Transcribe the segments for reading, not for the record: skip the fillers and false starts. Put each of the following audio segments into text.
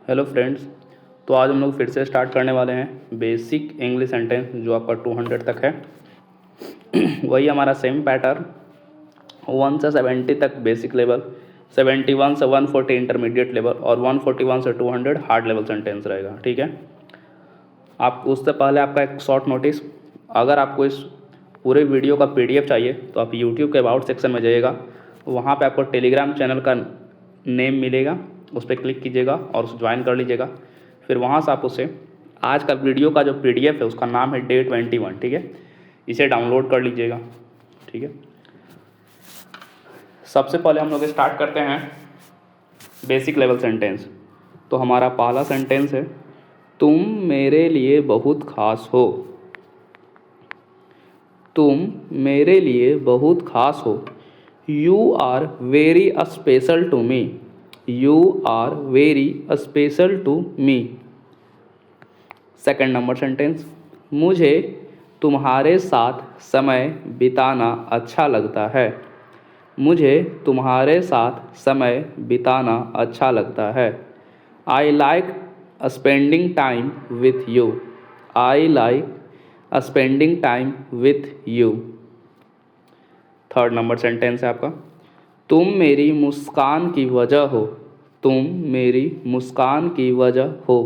Hello friends. तो आज हम लोग फिर से स्टार्ट करने वाले हैं बेसिक इंग्लिश सेंटेंस जो आपका 200 तक है। वही हमारा सेम पैटर्न 1 से 70 तक बेसिक लेवल, 71 से 140 इंटरमीडिएट लेवल और 141 से 200 हार्ड लेवल सेंटेंस रहेगा। ठीक है। आप उससे पहले आपका एक शॉर्ट नोटिस, अगर आपको इस पूरे वीडियो का PDF चाहिए तो आप YouTube के अबाउट सेक्शन में जाइएगा, वहाँ पे आपको टेलीग्राम चैनल का नेम मिलेगा, उस पर क्लिक कीजिएगा और उसे ज्वाइन कर लीजिएगा। फिर वहाँ से आप उसे आज का वीडियो का जो PDF है उसका नाम है Day 21। ठीक है, इसे डाउनलोड कर लीजिएगा। ठीक है, सबसे पहले हम लोग स्टार्ट करते हैं बेसिक लेवल सेंटेंस। तो हमारा पहला सेंटेंस है, तुम मेरे लिए बहुत खास हो। तुम मेरे लिए बहुत खास हो। You are very special to me. You are very special to me. Second number sentence, मुझे तुम्हारे साथ समय बिताना अच्छा लगता है। मुझे तुम्हारे साथ समय बिताना अच्छा लगता है। I like spending time with you. I like spending time with you. Third number sentence है आपका, तुम मेरी मुस्कान की वजह हो। तुम मेरी मुस्कान की वजह हो।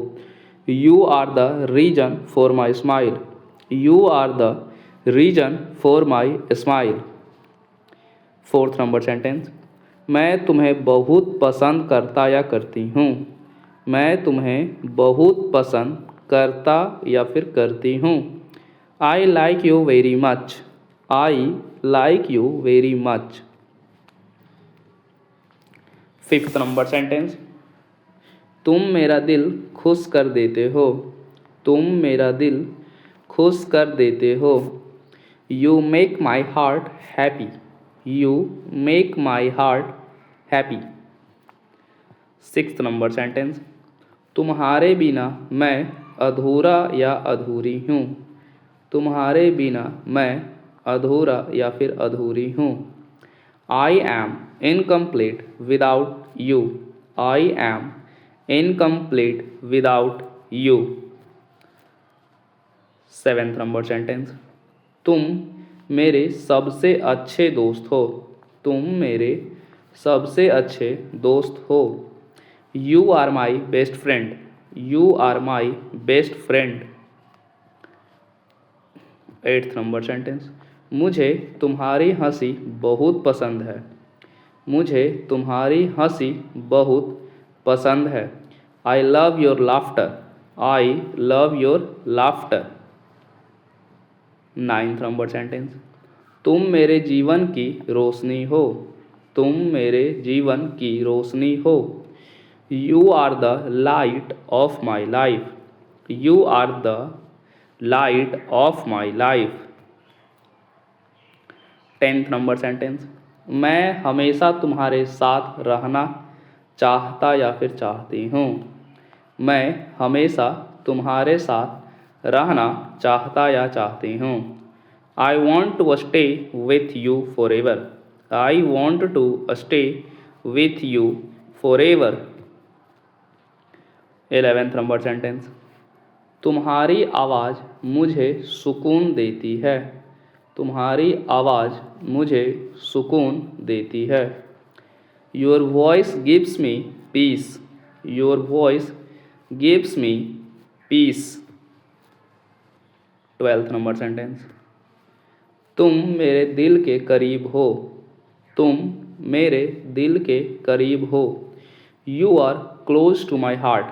You are the reason for my smile. You are the reason for my smile. Fourth number sentence, मैं तुम्हें बहुत पसंद करता या करती हूँ। मैं तुम्हें बहुत पसंद करता या फिर करती हूँ। I like you very much. I like you very much. Fifth number sentence, तुम मेरा दिल खुश कर देते हो। तुम मेरा दिल खुश कर देते हो। You make my heart happy. You make my heart happy. Sixth number sentence, तुम्हारे बिना मैं अधूरा या अधूरी हूँ। तुम्हारे बिना मैं अधूरा या फिर अधूरी हूँ। I am incomplete without you. I M incomplete without you. Seventh number sentence, तुम मेरे सबसे अच्छे दोस्त हो। तुम मेरे सबसे अच्छे दोस्त हो। You are my best friend. You are my best friend. Eighth number sentence, मुझे तुम्हारी हंसी बहुत पसंद है। मुझे तुम्हारी हंसी बहुत पसंद है। I love your laughter. I love your laughter. Ninth number sentence, तुम मेरे जीवन की रोशनी हो। तुम मेरे जीवन की रोशनी हो। You are the light of my life. You are the light of my life. Tenth number sentence, मैं हमेशा तुम्हारे साथ रहना चाहता या फिर चाहती हूँ। मैं हमेशा तुम्हारे साथ रहना चाहता या चाहती हूँ। I want to stay with you forever. I want to stay with you forever. 11th number sentence, तुम्हारी आवाज़ मुझे सुकून देती है। तुम्हारी आवाज़ मुझे सुकून देती है। Your voice gives me peace. Your voice gives me peace. 12th number sentence, तुम मेरे दिल के करीब हो। तुम मेरे दिल के करीब हो। You are close to my heart.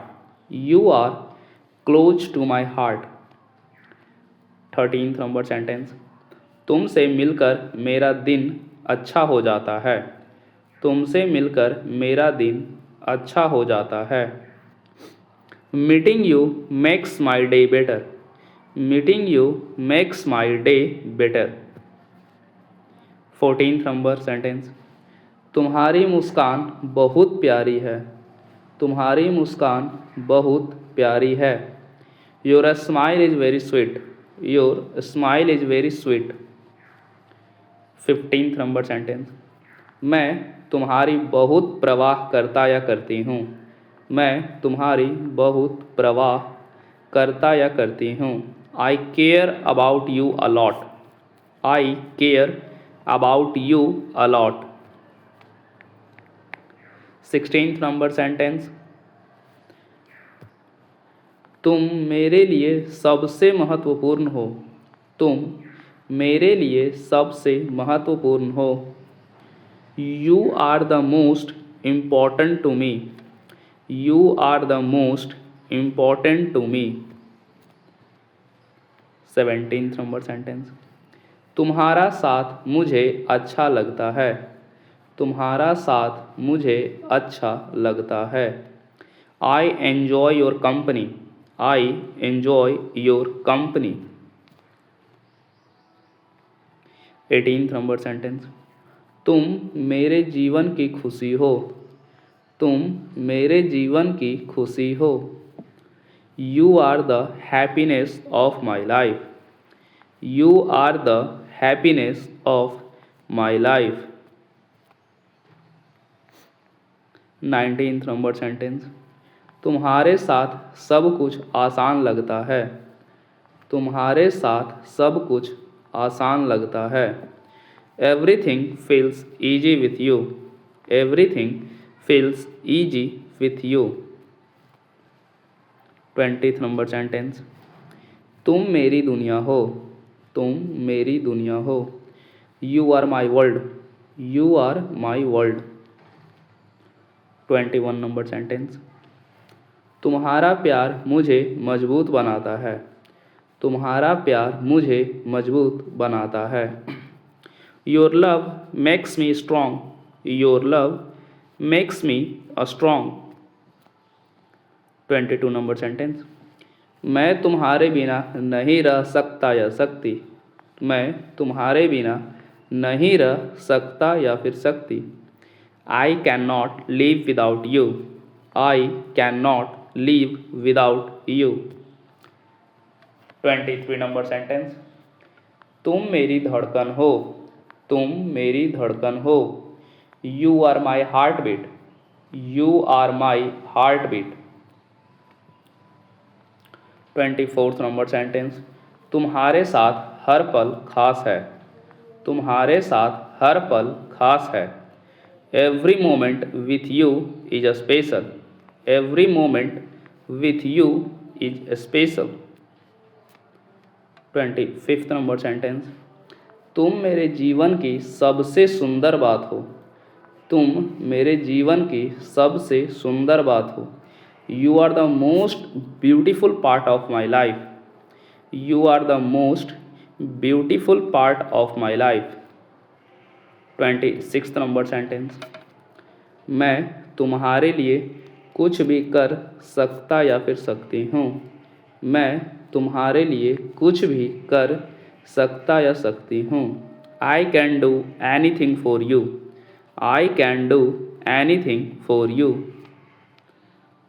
You are close to my heart. 13th number sentence, तुमसे मिलकर मेरा दिन अच्छा हो जाता है। तुमसे मिलकर मेरा दिन अच्छा हो जाता है। Meeting you makes my day better. Meeting you makes my day better. 14th number sentence, तुम्हारी मुस्कान बहुत प्यारी है। तुम्हारी मुस्कान बहुत प्यारी है। Your smile is very sweet. Your smile is very sweet. 15th number sentence, मैं तुम्हारी बहुत परवाह करता या करती हूँ। मैं तुम्हारी बहुत परवाह करता या करती हूँ। I care about you a lot. I care about you a lot. 16th number sentence, तुम मेरे लिए सबसे महत्वपूर्ण हो। तुम मेरे लिए सबसे महत्वपूर्ण हो। You are the most important to me. You are the most important to me. 17th number sentence, तुम्हारा साथ मुझे अच्छा लगता है। तुम्हारा साथ मुझे अच्छा लगता है। I enjoy your company. I enjoy your company. 18th number sentence, तुम मेरे जीवन की खुशी हो। तुम मेरे जीवन की खुशी हो। You are the happiness of my life. You are the happiness of my life. 19th number sentence, तुम्हारे साथ सब कुछ आसान लगता है। तुम्हारे साथ सब कुछ आसान लगता है। Everything feels easy with you. Everything feels easy with you. 20th number sentence, तुम मेरी दुनिया हो। तुम मेरी दुनिया हो। You are my world. You are my world. 21 number sentence, तुम्हारा प्यार मुझे मजबूत बनाता है। तुम्हारा प्यार मुझे मजबूत बनाता है। Your love makes me strong. Your love makes me a strong. 22 number sentence, मैं तुम्हारे बिना नहीं रह सकता या सकती। मैं तुम्हारे बिना नहीं रह सकता या फिर सकती। I can not live without you. I can not live without you. 23 number sentence, तुम मेरी धड़कन हो। तुम मेरी धड़कन हो। You are my heart beat. You are my heart beat. 24th number sentence, तुम्हारे साथ हर पल खास है। तुम्हारे साथ हर पल खास है। Every moment with you is a special. Every moment with you is special. 25th number sentence, तुम मेरे जीवन की सबसे सुंदर बात हो। तुम मेरे जीवन की सबसे सुंदर बात हो। You are the most beautiful part of my life. You are the most beautiful part of my life. 26th number sentence, मैं तुम्हारे लिए कुछ भी कर सकता या फिर सकती हूँ। मैं तुम्हारे लिए कुछ भी कर सकता या सकती हूँ। I can do anything for you. I can do anything for you.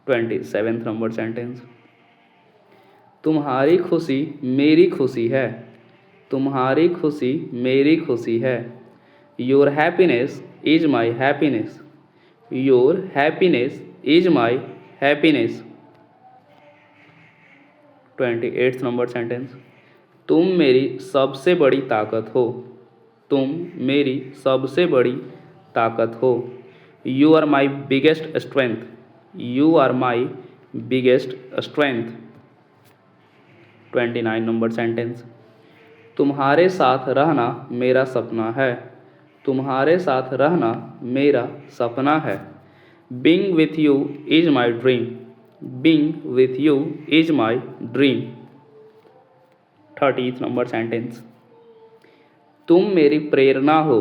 27th number sentence, तुम्हारी खुशी मेरी खुशी है। तुम्हारी खुशी मेरी खुशी है। Your happiness is my happiness. Your happiness is my happiness. 28th number sentence, तुम मेरी सबसे बड़ी ताकत हो। तुम मेरी सबसे बड़ी ताकत हो। You are my biggest strength. You are my biggest strength. 29 number sentence, तुम्हारे साथ रहना मेरा सपना है। तुम्हारे साथ रहना मेरा सपना है। Being with you is my dream. Being with you is my dream. 30th number sentence, तुम मेरी प्रेरणा हो।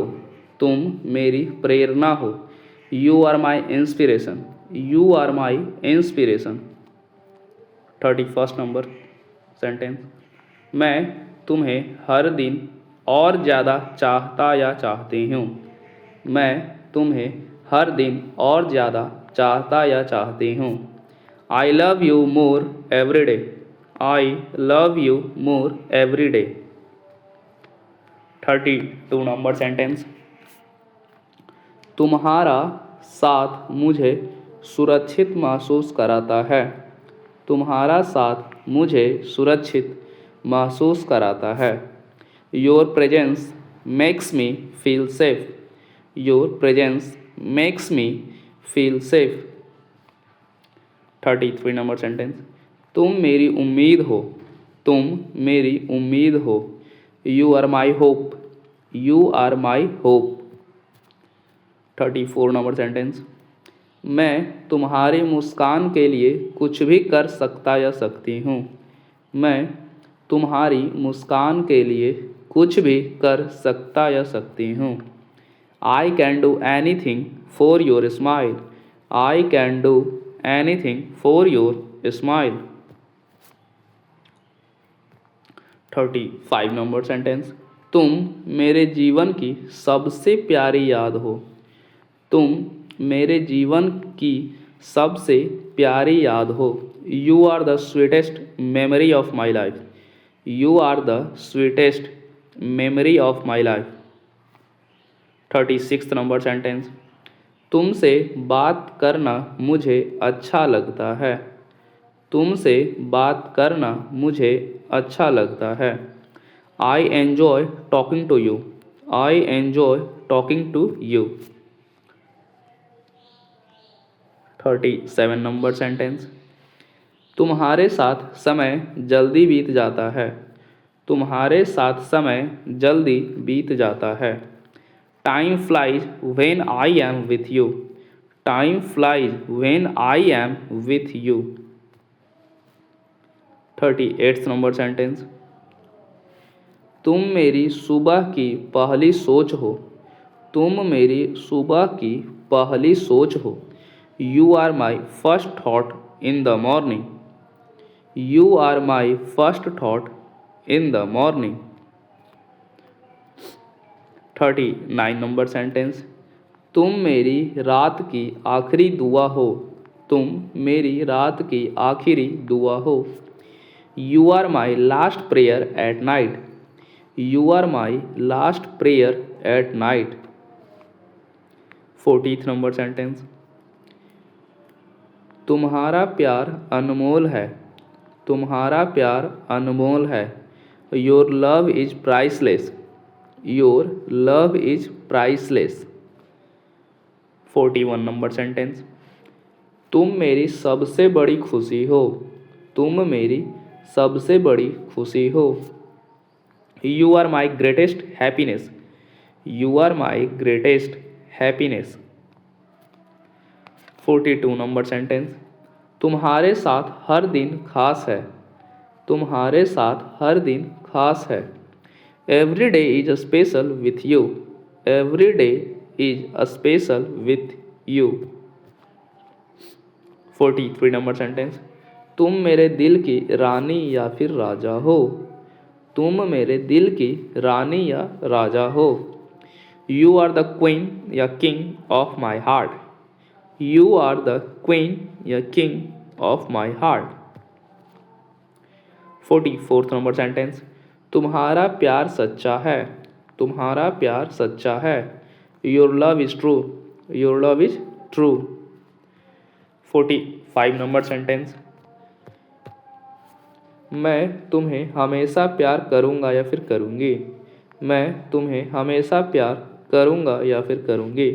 तुम मेरी प्रेरणा हो। You are my inspiration. You are my inspiration. 31st number sentence, मैं तुम्हें हर दिन और ज़्यादा चाहता या चाहती हूँ। मैं तुम्हें हर दिन और ज़्यादा चाहता या चाहती हूँ। I love you more every day. I love you more every day. 32 number sentence, तुम्हारा साथ मुझे सुरक्षित महसूस कराता है। तुम्हारा साथ मुझे सुरक्षित महसूस कराता है। Your presence makes me feel safe. Your presence makes me feel safe. 33 number sentence. तुम मेरी उम्मीद हो। तुम मेरी उम्मीद हो। You are my hope. You are my hope. 34 number sentence. मैं तुम्हारी मुस्कान के लिए कुछ भी कर सकता या सकती हूँ। मैं तुम्हारी मुस्कान के लिए कुछ भी कर सकता या सकती हूँ। I can do any thing for your smile. I can do any thing for your smile. 35 number sentence. तुम मेरे जीवन की सबसे प्यारी याद हो। तुम मेरे जीवन की सबसे प्यारी याद हो। You are the sweetest memory of my life. You are the sweetest memory of my life. 36 number sentence. तुमसे बात करना मुझे अच्छा लगता है। तुमसे बात करना मुझे अच्छा लगता है। I enjoy talking to you. I enjoy talking to you. 37 number sentence. तुम्हारे साथ समय जल्दी बीत जाता है। तुम्हारे साथ समय जल्दी बीत जाता है। Time flies when I am with you. Time flies when I am with you. 38 number sentence. तुम मेरी सुबह की पहली सोच हो। तुम मेरी सुबह की पहली सोच हो। You are my first thought in the morning. You are my first thought in the morning. 39 number sentence. तुम मेरी रात की आखिरी दुआ हो। तुम मेरी रात की आखिरी दुआ हो। You are my last prayer at night. You are my last prayer at night. 40th number sentence. तुम्हारा प्यार अनमोल है। तुम्हारा प्यार अनमोल है। Your love is priceless. Your love is priceless. 41 number sentence. तुम मेरी सबसे बड़ी खुशी हो। तुम मेरी सबसे बड़ी खुशी हो। You are my greatest happiness. You are my greatest happiness. 42 number sentence. तुम्हारे साथ हर दिन खास है। तुम्हारे साथ हर दिन खास है। Every day is a special with you. Every day is a special with you. 43 number sentence. तुम मेरे दिल की रानी या फिर राजा हो। तुम मेरे दिल की रानी या राजा हो। यू आर द क्वीन या king of my heart. You are the queen या king of my heart. 44th number sentence. तुम्हारा प्यार सच्चा है। तुम्हारा प्यार सच्चा है। Your love is true. Your love is true. 45 number sentence. मैं तुम्हें हमेशा प्यार करूँगा या फिर करूँगी। मैं तुम्हें हमेशा प्यार करूँगा या फिर करूँगी।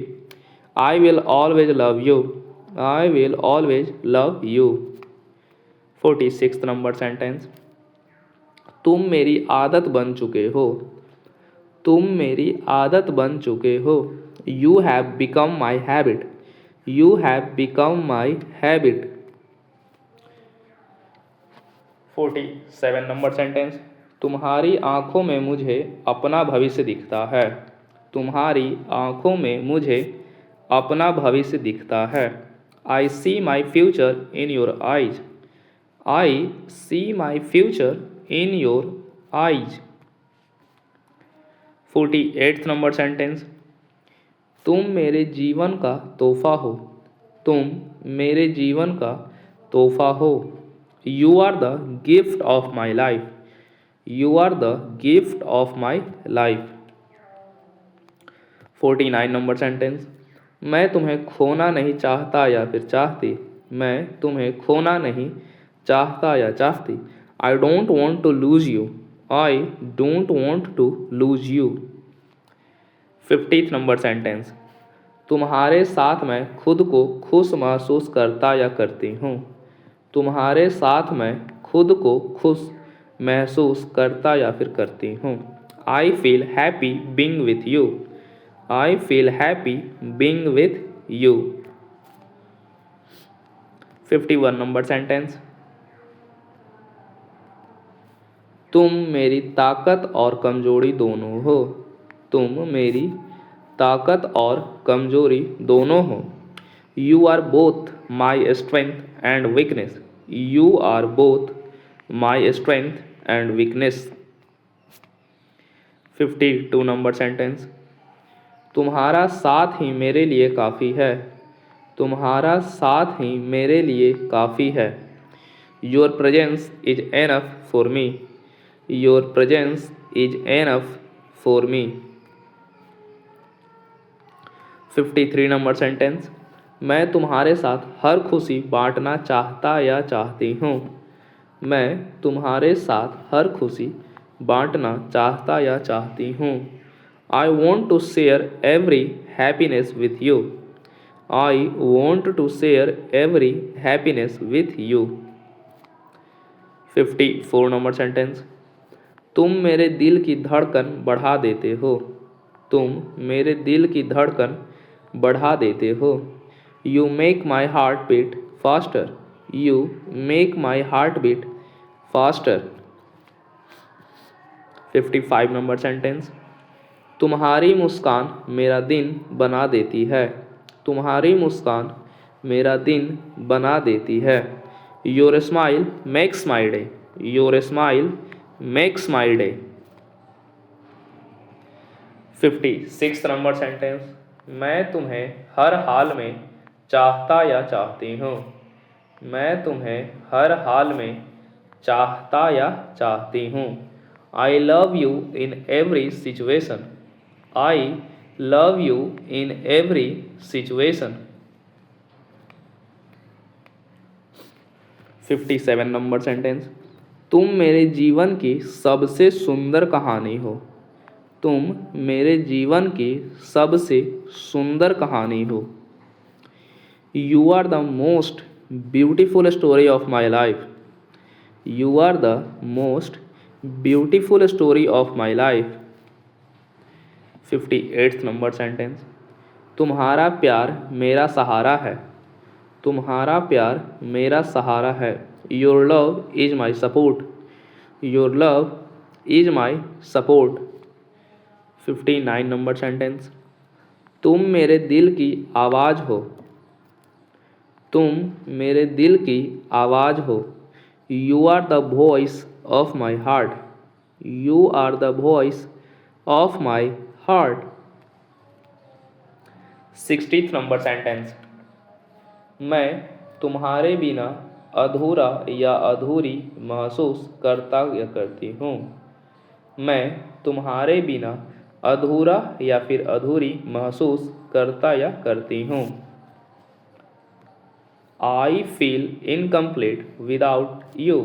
I will always love you. I will always love you. 46th number sentence. तुम मेरी आदत बन चुके हो। तुम मेरी आदत बन चुके हो। You have become my habit. You have become my habit. 47 number sentence. तुम्हारी आंखों में मुझे अपना भविष्य दिखता है। तुम्हारी आंखों में मुझे अपना भविष्य दिखता है। I see my future in your eyes. I see my future in your eyes. 48th number sentence. तुम मेरे जीवन का तोहफा हो। तुम मेरे जीवन का तोहफा हो। You are the gift of my life. You are the gift of my life. 49 number sentence. मैं तुम्हें खोना नहीं चाहता या फिर चाहती। मैं तुम्हें खोना नहीं चाहता या चाहती। I don't want to lose you. I don't want to lose you. 50th number sentence. तुम्हारे साथ मैं खुद को खुश महसूस करता या करती हूँ। तुम्हारे साथ मैं खुद को खुश महसूस करता या फिर करती हूँ। I feel happy being with you. I feel happy being with you. 51 number sentence. तुम मेरी ताकत और कमजोरी दोनों हो। तुम मेरी ताकत और कमजोरी दोनों हो। You are both my strength and weakness. You are both my strength and weakness. 52 number sentence. तुम्हारा साथ ही मेरे लिए काफ़ी है। तुम्हारा साथ ही मेरे लिए काफ़ी है। Your presence is enough for me. Your presence is enough for me. 53 number sentence. मैं तुम्हारे साथ हर खुशी बांटना चाहता या चाहती हूँ। मैं तुम्हारे साथ हर खुशी बांटना चाहता या चाहती हूँ। I want to share every happiness with you. I want to share every happiness with you. 54 number sentence. तुम मेरे दिल की धड़कन बढ़ा देते हो। तुम मेरे दिल की धड़कन बढ़ा देते हो। You make my heart beat faster. You make my heart beat faster. 55 number sentence. तुम्हारी मुस्कान मेरा दिन बना देती है। तुम्हारी मुस्कान मेरा दिन बना देती है। Your smile makes my day. Your smile makes my day. 56 number sentence. मैं तुम्हें हर हाल में चाहता या चाहती हूँ। मैं तुम्हें हर हाल में चाहता या चाहती हूँ। I love you in every situation. I love you in every situation. 57 number sentence. तुम मेरे जीवन की सबसे सुंदर कहानी हो। तुम मेरे जीवन की सबसे सुंदर कहानी हो। You are the most beautiful story of my life. You are the most beautiful story of my life. 58th number sentence. तुम्हारा प्यार मेरा सहारा है। तुम्हारा प्यार मेरा सहारा है। Your love is my support. Your love is my support. 59 number sentence. तुम मेरे दिल की आवाज़ हो। तुम मेरे दिल की आवाज़ हो। You are the voice of my heart. You are the voice of my heart. 60th number sentence. मैं तुम्हारे बिना अधूरा या अधूरी महसूस करता या करती हूँ। मैं तुम्हारे बिना अधूरा या फिर अधूरी महसूस करता या करती हूँ। I feel incomplete without you.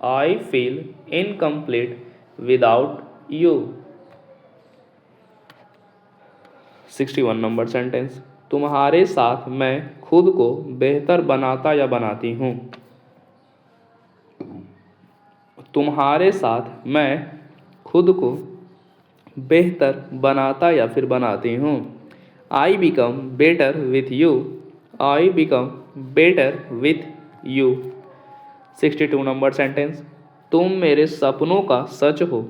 I feel incomplete without you. 61 number sentence. तुम्हारे साथ मैं खुद को बेहतर बनाता या बनाती हूँ। तुम्हारे साथ मैं खुद को बेहतर बनाता या फिर बनाती हूँ। I become better with you. I become better with you. 62 number sentence. तुम मेरे सपनों का सच हो।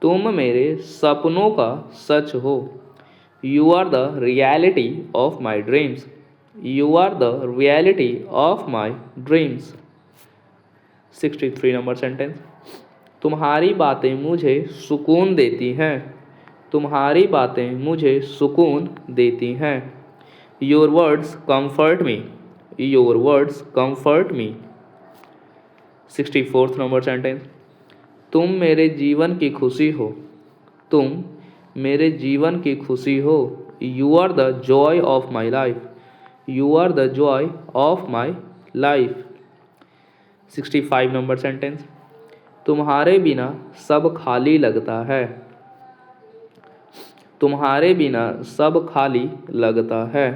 तुम मेरे सपनों का सच हो। You are the reality of my dreams. You are the reality of my dreams. 63 number sentence. तुम्हारी बातें मुझे सुकून देती हैं। तुम्हारी बातें मुझे सुकून देती हैं। Your words comfort me. Your words comfort me. 64th number sentence. तुम मेरे जीवन की खुशी हो। तुम मेरे जीवन की खुशी हो। You are the joy of my life, you are the joy of my life. 65 number sentence, तुम्हारे बिना सब खाली लगता है, तुम्हारे बिना सब खाली लगता है।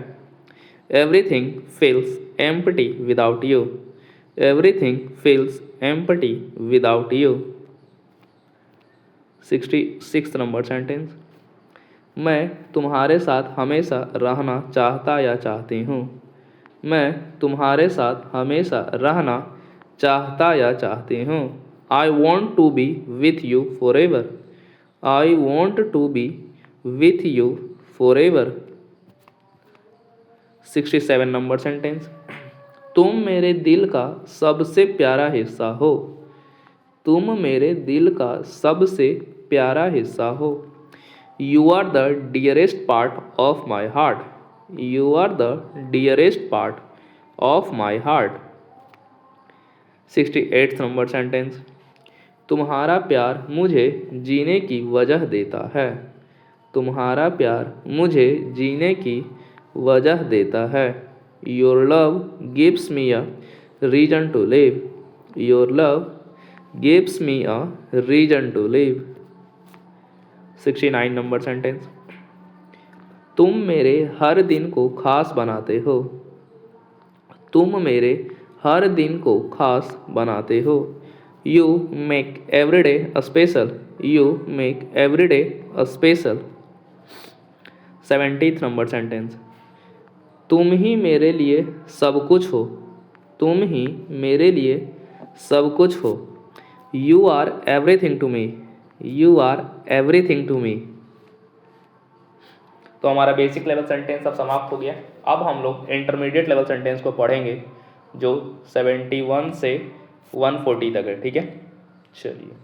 Everything feels empty without you, everything feels empty without you. 66 number sentence, मैं तुम्हारे साथ हमेशा रहना चाहता या चाहती हूँ, मैं तुम्हारे साथ हमेशा रहना चाहता या चाहती हूँ। I want to be with you forever, I want to be with you forever. 67 number sentence, तुम मेरे दिल का सबसे प्यारा हिस्सा हो, तुम मेरे दिल का सबसे प्यारा हिस्सा हो। You are the dearest part of my heart, you are the dearest part of my heart. 68 number sentence, तुम्हारा प्यार मुझे जीने की वजह देता है, तुम्हारा प्यार मुझे जीने की वजह देता है। Your love gives me a reason to live, your love gives me a reason to live. 69 number sentence, तुम मेरे हर दिन को खास बनाते हो, तुम मेरे हर दिन को खास बनाते हो। You make every day a special, you make every day a special. 70th number sentence, तुम ही मेरे लिए सब कुछ हो, तुम ही मेरे लिए सब कुछ हो। You are everything to me, you are everything to me. तो हमारा बेसिक लेवल सेंटेंस अब समाप्त हो गया। अब हम लोग इंटरमीडिएट लेवल सेंटेंस को पढ़ेंगे जो 71 से 140 तक है, ठीक है। चलिए,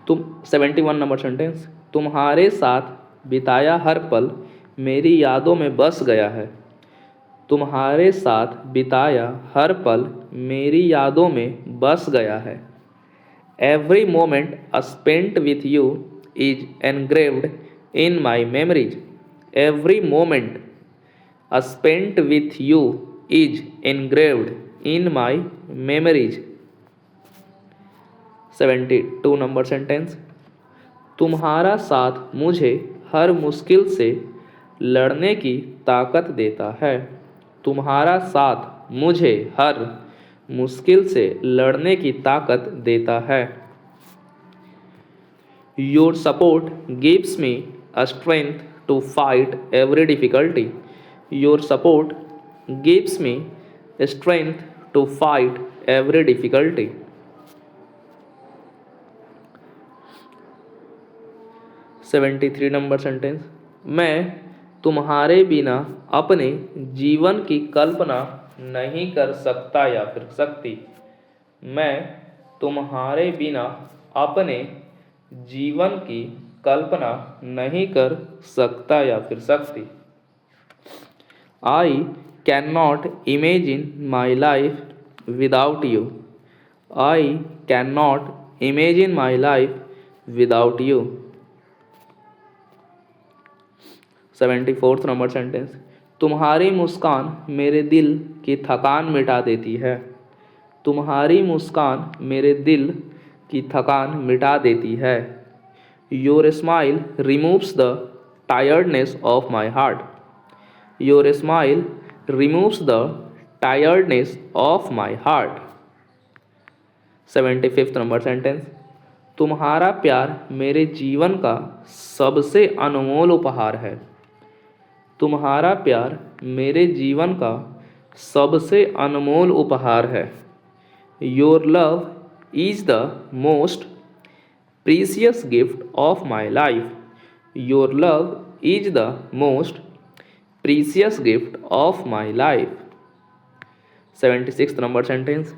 तुम 71 नंबर सेंटेंस, तुम्हारे साथ बिताया हर पल मेरी यादों में बस गया है, तुम्हारे साथ बिताया हर पल मेरी यादों में बस गया है। Every moment spent with you is engraved in my memories, every moment spent with you is engraved in my memories. 72 number sentence, तुम्हारा साथ मुझे हर मुश्किल से लड़ने की ताकत देता है, तुम्हारा साथ मुझे हर मुश्किल से लड़ने की ताकत देता है। Your support gives me a strength to fight every difficulty, your support gives me strength to fight every difficulty. 73 number sentence, मैं तुम्हारे बिना अपने जीवन की कल्पना नहीं कर सकता या फिर सकती, मैं तुम्हारे बिना अपने जीवन की कल्पना नहीं कर सकता या फिर सकती। I can not imagine my life without you, I can not imagine my life without you. 74th number sentence, तुम्हारी मुस्कान मेरे दिल की थकान मिटा देती है, तुम्हारी मुस्कान मेरे दिल की थकान मिटा देती है। Your smile removes the tiredness of my heart, your smile removes the tiredness of my heart. 75th number sentence, तुम्हारा प्यार मेरे जीवन का सबसे अनमोल उपहार है, तुम्हारा प्यार मेरे जीवन का सबसे अनमोल उपहार है। Your love is the most precious gift of my life, your love is the most precious gift of my life. 76th number sentence,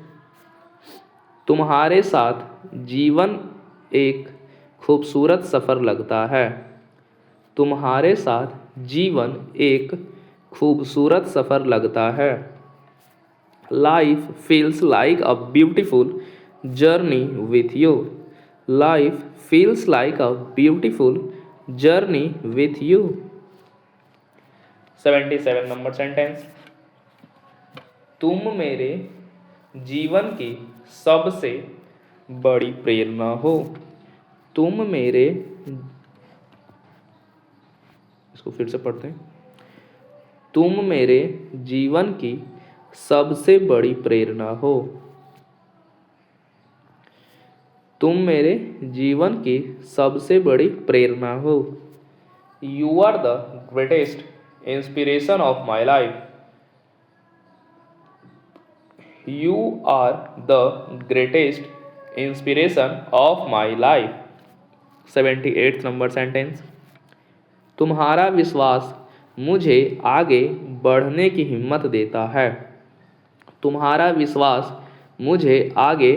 तुम्हारे साथ जीवन एक खूबसूरत सफ़र लगता है, तुम्हारे साथ जीवन एक खूबसूरत सफ़र लगता है। Life feels like a beautiful journey with you, life feels like a beautiful journey with you. 77 number sentence. तुम मेरे जीवन की सबसे बड़ी प्रेरणा हो। तुम मेरे, इसको फिर से पढ़ते हैं। तुम मेरे जीवन की सबसे बड़ी प्रेरणा हो। तुम मेरे जीवन की सबसे बड़ी प्रेरणा हो। You are the greatest inspiration of my life. You are the greatest inspiration of my life. 78 number sentence. तुम्हारा विश्वास मुझे आगे बढ़ने की हिम्मत देता है। तुम्हारा विश्वास मुझे आगे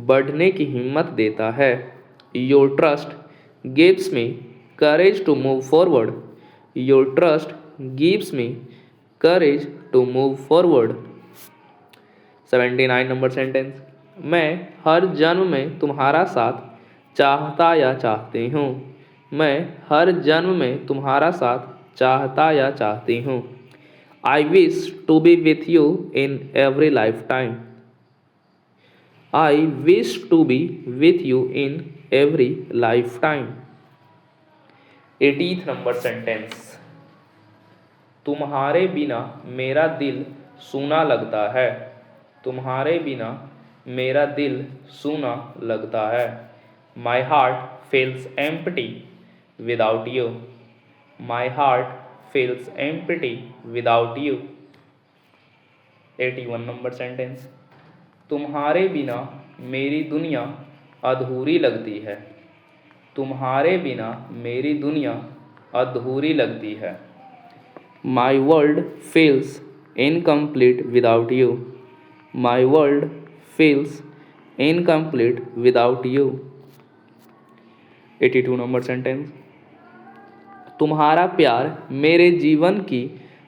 बढ़ने की हिम्मत देता है। Your trust gives me courage to move forward. Your trust gives me courage to move forward. 79 number sentence. मैं हर जन्म में तुम्हारा साथ चाहता या चाहती हूँ। मैं हर जन्म में तुम्हारा साथ चाहता या चाहती हूँ। I wish to be with you in every lifetime. I wish to be with you in every lifetime. 80th number sentence. तुम्हारे बिना मेरा दिल सूना लगता है। तुम्हारे बिना मेरा दिल सूना लगता है। My heart feels empty without you. My heart feels empty without you. 81 number sentence. तुम्हारे बिना मेरी दुनिया अधूरी लगती है। तुम्हारे बिना मेरी दुनिया अधूरी लगती है। My world feels incomplete without you. My world feels incomplete without you. 82 number sentence. तुम्हारा प्यार मेरे जीवन की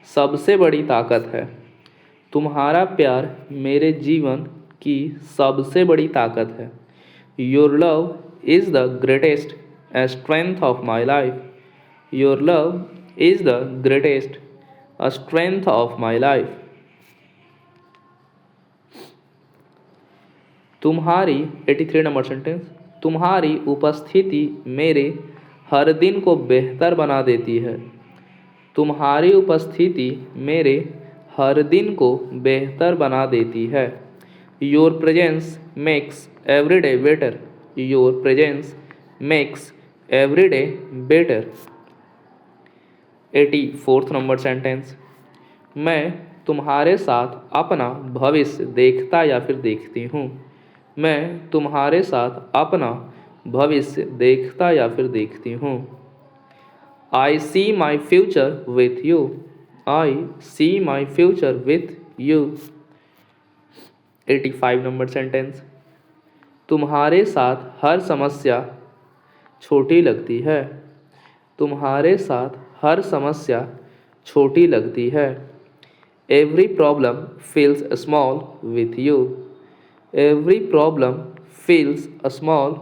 सबसे बड़ी ताकत है। तुम्हारा प्यार मेरे जीवन की सबसे बड़ी ताकत है। Your love is the greatest strength of my life. Your love is the greatest strength of my life. तुम्हारी 83 नंबर सेंटेंस। तुम्हारी उपस्थिति मेरे हर दिन को बेहतर बना देती है। तुम्हारी उपस्थिति मेरे हर दिन को बेहतर बना देती है। Your presence makes every day better. Your presence makes every day better. 84th number sentence. मैं तुम्हारे साथ अपना भविष्य देखता या फिर देखती हूँ। मैं तुम्हारे साथ अपना भविष्य देखता या फिर देखती हूँ। I see my future with you. I see my future with you. 85 number sentence. तुम्हारे साथ हर समस्या छोटी लगती है। तुम्हारे साथ हर समस्या छोटी लगती है। Every problem feels small with you. Every problem feels small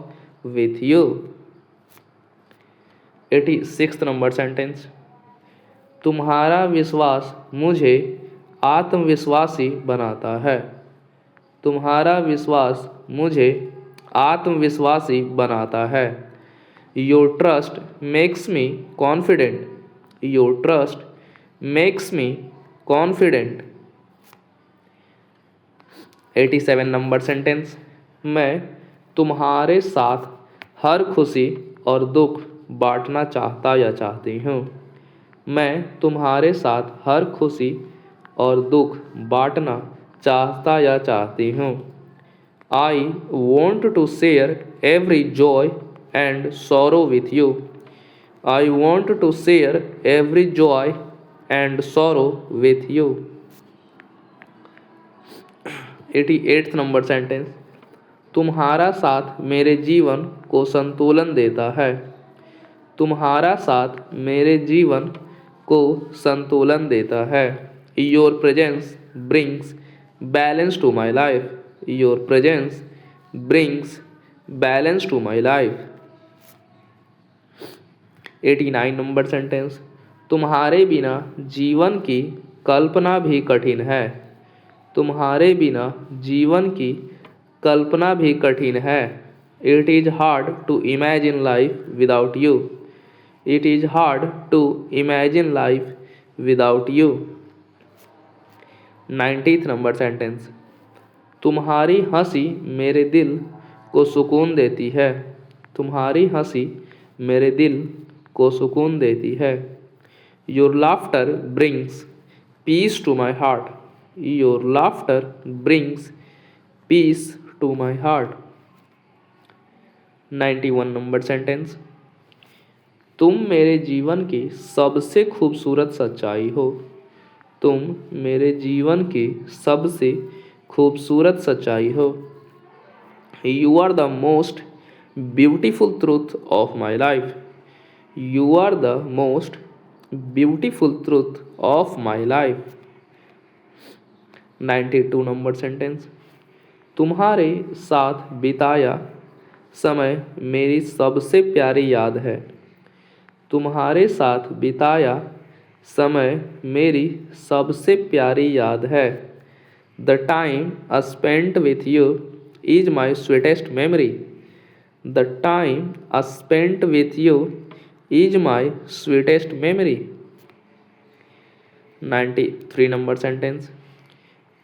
with you. 86th number sentence. तुम्हारा विश्वास मुझे आत्मविश्वासी बनाता है। तुम्हारा विश्वास मुझे आत्मविश्वासी बनाता है। Your trust makes me confident. Your trust makes me confident. 87 number sentence. मैं तुम्हारे साथ हर खुशी और दुख बांटना चाहता या चाहती हूँ। मैं तुम्हारे साथ हर खुशी और दुख बांटना चाहता या चाहती हूँ। I want to share every joy and sorrow with you. I want to share every joy and sorrow with you. 88th number sentence. तुम्हारा साथ मेरे जीवन को संतुलन देता है। तुम्हारा साथ मेरे जीवन को संतुलन देता है। Your presence brings balance to my life. Your presence brings balance to my life. 89 number sentence, तुम्हारे बिना जीवन की कल्पना भी कठिन है। तुम्हारे बिना जीवन की कल्पना भी कठिन है। It is hard to imagine life without you. It is hard to imagine life without you. 90th number sentence, तुम्हारी हंसी मेरे दिल को सुकून देती है। तुम्हारी हंसी मेरे दिल को सुकून देती है। Your laughter brings peace to my heart. Your laughter brings peace to my heart. 91 number sentence, तुम मेरे जीवन की सबसे खूबसूरत सच्चाई हो। तुम मेरे जीवन की सबसे खूबसूरत सच्चाई हो। You are the most beautiful truth of my life. You are the most beautiful truth of my life. 92 number sentence, तुम्हारे साथ बिताया समय मेरी सबसे प्यारी याद है। तुम्हारे साथ बिताया समय मेरी सबसे प्यारी याद है। The time spent with you is my sweetest memory. The time spent with you is my sweetest memory. 93 number sentence,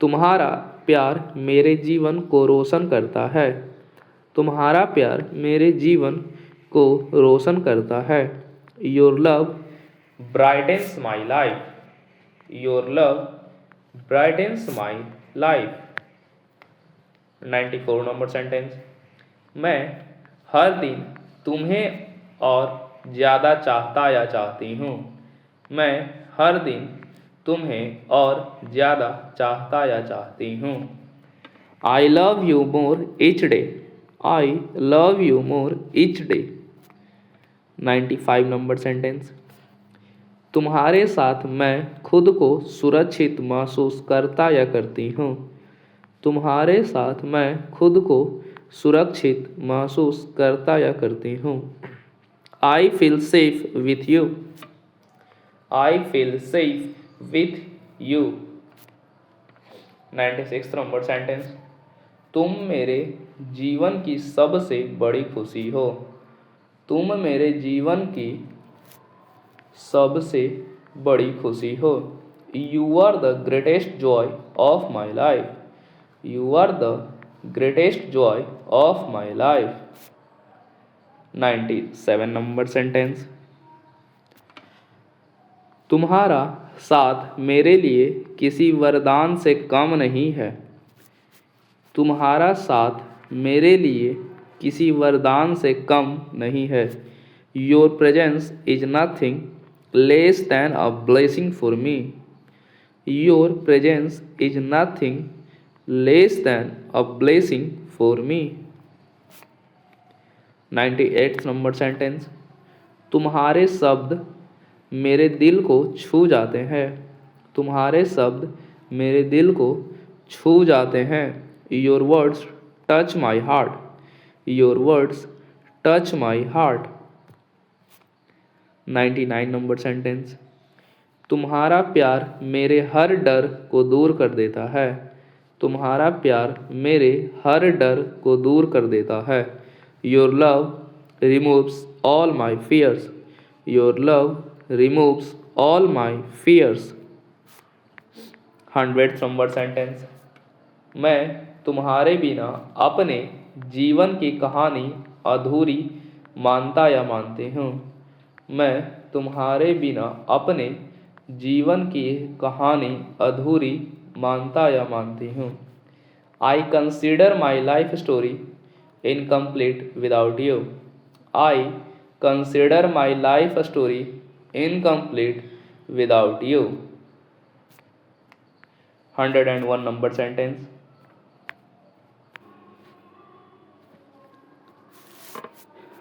तुम्हारा प्यार मेरे जीवन को रोशन करता है। तुम्हारा प्यार मेरे जीवन को रोशन करता है। Your love brightens my life. Your love brightens my life. 94 number sentence, मैं हर दिन तुम्हें और ज़्यादा चाहता या चाहती हूँ। मैं हर दिन तुम्हें और ज़्यादा चाहता या चाहती हूँ। I love you more each day. I love you more each day. 95 number sentence, तुम्हारे साथ मैं खुद को सुरक्षित महसूस करता या करती हूँ। तुम्हारे साथ मैं खुद को सुरक्षित महसूस करता या करती हूँ। I feel safe with you. I feel safe with you. 96 number sentence, तुम मेरे जीवन की सबसे बड़ी खुशी हो। तुम मेरे जीवन की सबसे बड़ी खुशी हो। You are the greatest joy of my life. You are the greatest joy of my life. 97 number sentence, तुम्हारा साथ मेरे लिए किसी वरदान से कम नहीं है। तुम्हारा साथ मेरे लिए किसी वरदान से कम नहीं है। Your presence is nothing less than a blessing for me. Your presence is nothing less than a blessing for me. 98 number sentence, तुम्हारे शब्द मेरे दिल को छू जाते हैं। तुम्हारे शब्द मेरे दिल को छू जाते हैं। Your words touch my heart. Your words touch my heart. 99 number sentence, तुम्हारा प्यार मेरे हर डर को दूर कर देता है। तुम्हारा प्यार मेरे हर डर को दूर कर देता है। Your love removes all my fears. Your love removes all my fears. 100th number sentence, मैं तुम्हारे बिना अपने जीवन की कहानी अधूरी मानता या मानती हूँ। मैं तुम्हारे बिना अपने जीवन की कहानी अधूरी मानता या मानती हूँ। I consider my life story incomplete without you. I consider my life story incomplete without you. 101 number sentence,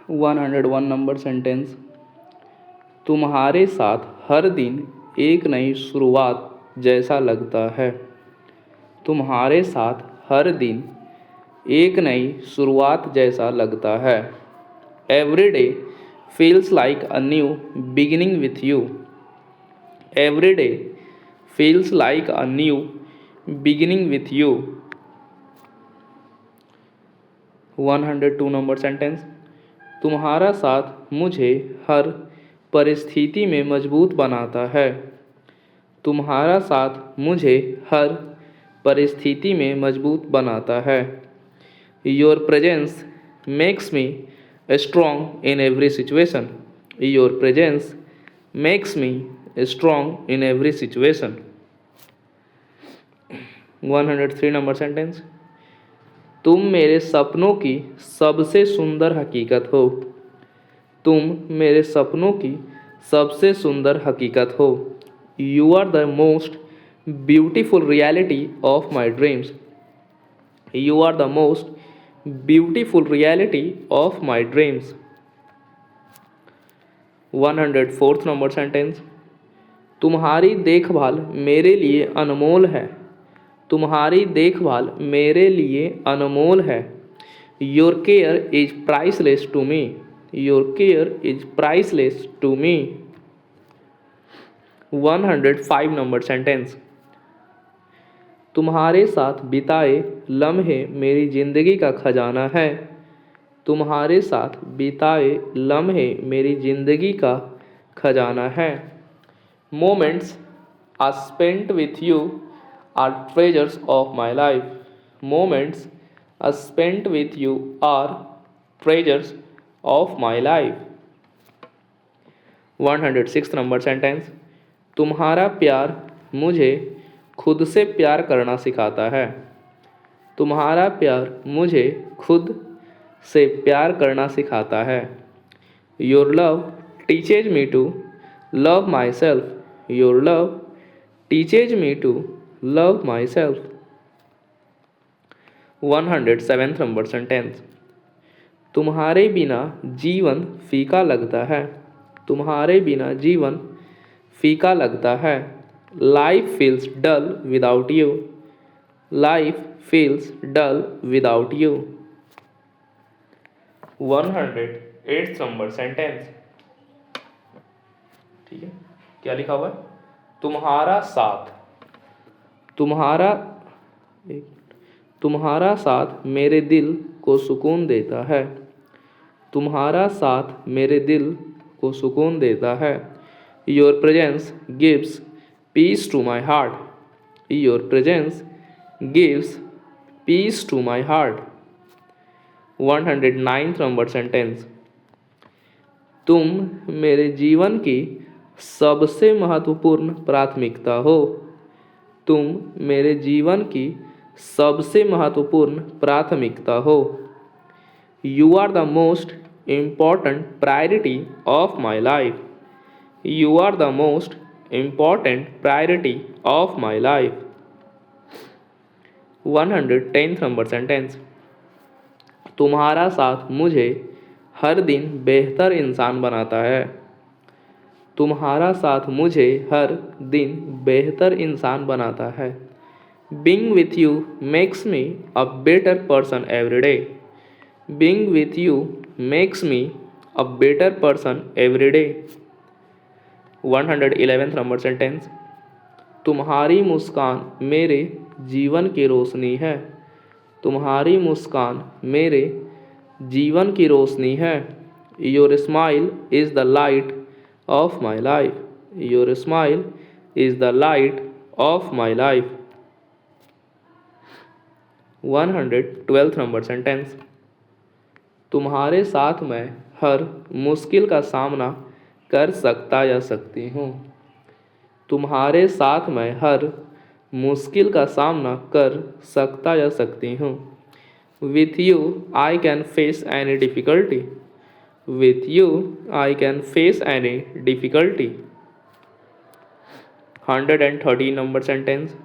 101 number sentence, तुम्हारे साथ हर दिन एक नई शुरुआत जैसा लगता है। तुम्हारे साथ हर दिन एक नई शुरुआत जैसा लगता है। Every day feels like a new beginning with you. Every day feels like a new beginning with you. 102 number sentence. तुम्हारा साथ मुझे हर परिस्थिति में मजबूत बनाता है। तुम्हारा साथ मुझे हर परिस्थिति में मजबूत बनाता है। Your presence makes me strong in every situation. Your presence makes me strong in every situation. 103 number sentence. तुम मेरे सपनों की सबसे सुंदर हकीकत हो। तुम मेरे सपनों की सबसे सुंदर हकीकत हो। You are the most beautiful reality of my dreams. You are the most beautiful reality of my dreams. 104 number sentence. तुम्हारी देखभाल मेरे लिए अनमोल है। तुम्हारी देखभाल मेरे लिए अनमोल है। Your care is priceless to me. Your care is priceless to me. 105 number sentence. तुम्हारे साथ बिताए लम्हे मेरी जिंदगी का खजाना है। तुम्हारे साथ बिताए लम्हे मेरी जिंदगी का खजाना है। Moments are spent with you are treasures of my life. Moments are spent with you are treasures of my life. 106 number sentence. तुम्हारा प्यार मुझे खुद से प्यार करना सिखाता है। तुम्हारा प्यार मुझे खुद से प्यार करना सिखाता है। Your love teaches me to love myself. Your love teaches me to love myself. 107 number sentence. तुम्हारे बिना जीवन फीका लगता है। तुम्हारे बिना जीवन फीका लगता है। Life feels dull without you. Life feels dull without you. 108 number sentence. ठीक है, क्या लिखा हुआ है? तुम्हारा साथ तुम्हारा साथ मेरे दिल को सुकून देता है। तुम्हारा साथ मेरे दिल को सुकून देता है। Your presence gives peace to my heart. Your presence gives peace to my heart. 109 number sentence. तुम मेरे जीवन की सबसे महत्वपूर्ण प्राथमिकता हो। तुम मेरे जीवन की सबसे महत्वपूर्ण प्राथमिकता हो। You are the most important priority of my life. You are the most important priority of my life. 110 number sentence. तुम्हारा साथ मुझे हर दिन बेहतर इंसान बनाता है। तुम्हारा साथ मुझे हर दिन बेहतर इंसान बनाता है। Being with you makes me a better person every day. Being with you makes me a better person every day. 111 number sentence. तुम्हारी मुस्कान मेरे जीवन की रोशनी है। तुम्हारी मुस्कान मेरे जीवन की रोशनी है। Your smile is the light of my life. Your smile is the light of my life. 112 number sentence. तुम्हारे साथ मैं हर मुश्किल का सामना कर सकता या सकती हूँ। तुम्हारे साथ मैं हर मुश्किल का सामना कर सकता या सकती हूँ। With you I can face any difficulty. With you I can face any difficulty. 113 number sentence.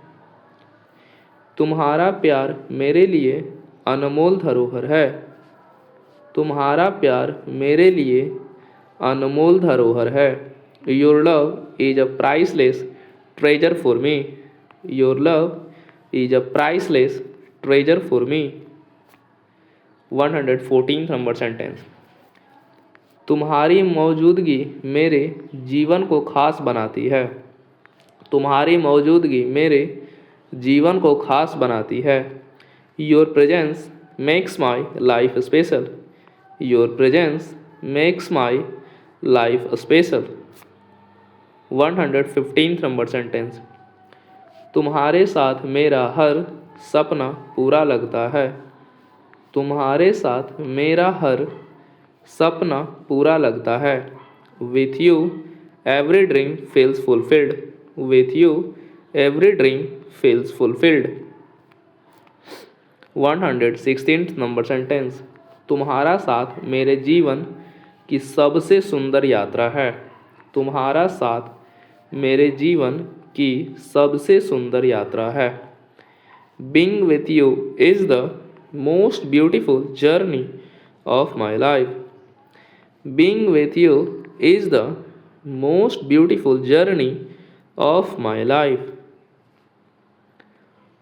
तुम्हारा प्यार मेरे लिए अनमोल धरोहर है। तुम्हारा प्यार मेरे लिए अनमोल धरोहर है। Your love is a priceless treasure for me. Your love is a priceless treasure for me. 114 number sentence. तुम्हारी मौजूदगी मेरे जीवन को खास बनाती है। तुम्हारी मौजूदगी मेरे जीवन को खास बनाती है। Your presence makes my life special. Your presence makes my life special. 115 number sentence. तुम्हारे साथ मेरा हर सपना पूरा लगता है। तुम्हारे साथ मेरा हर सपना पूरा लगता है। With you every dream feels fulfilled. With you every dream feels fulfilled. 116 number sentence. तुम्हारा साथ मेरे जीवन की सबसे सुंदर यात्रा है। तुम्हारा साथ मेरे जीवन की सबसे सुंदर यात्रा है। Being with you is the most beautiful journey of my life. Being with you is the most beautiful journey of my life.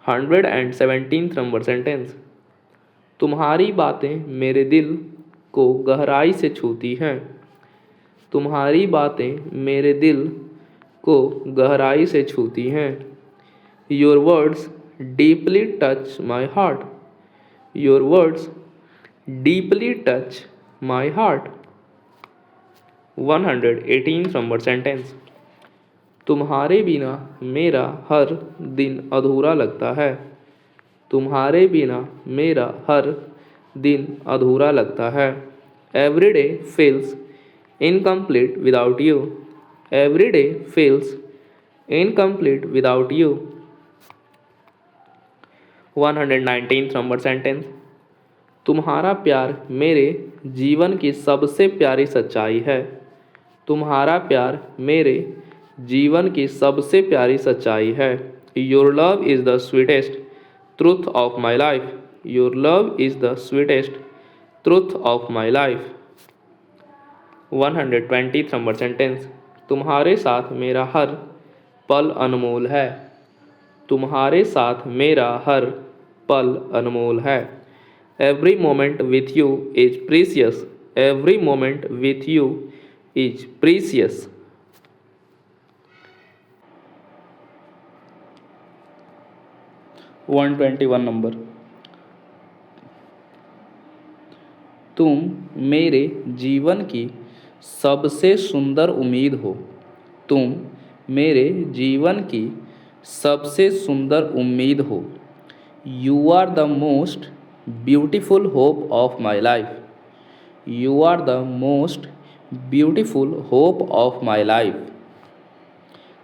117 number sentence. तुम्हारी बातें मेरे दिल को गहराई से छूती हैं। तुम्हारी बातें मेरे दिल को गहराई से छूती हैं। Your words deeply touch my heart. Your words deeply touch my heart. 118 number sentence. तुम्हारे बिना मेरा हर दिन अधूरा लगता है। तुम्हारे बिना मेरा हर दिन अधूरा लगता है। Every day feels incomplete without you. Every day feels incomplete without you. 119 number sentence. तुम्हारा प्यार मेरे जीवन की सबसे प्यारी सच्चाई है। तुम्हारा प्यार मेरे जीवन की सबसे प्यारी सच्चाई है। Your love is the sweetest truth of my life. Your love is the sweetest truth of my life. 120 number sentence. तुम्हारे साथ मेरा हर पल अनमोल है। तुम्हारे साथ मेरा हर पल अनमोल है। Every moment with you is precious. Every moment with you is precious. 121 number. तुम मेरे जीवन की सबसे सुंदर उम्मीद हो। तुम मेरे जीवन की सबसे सुंदर उम्मीद हो। You are the most beautiful hope of my life. You are the most beautiful hope of my life.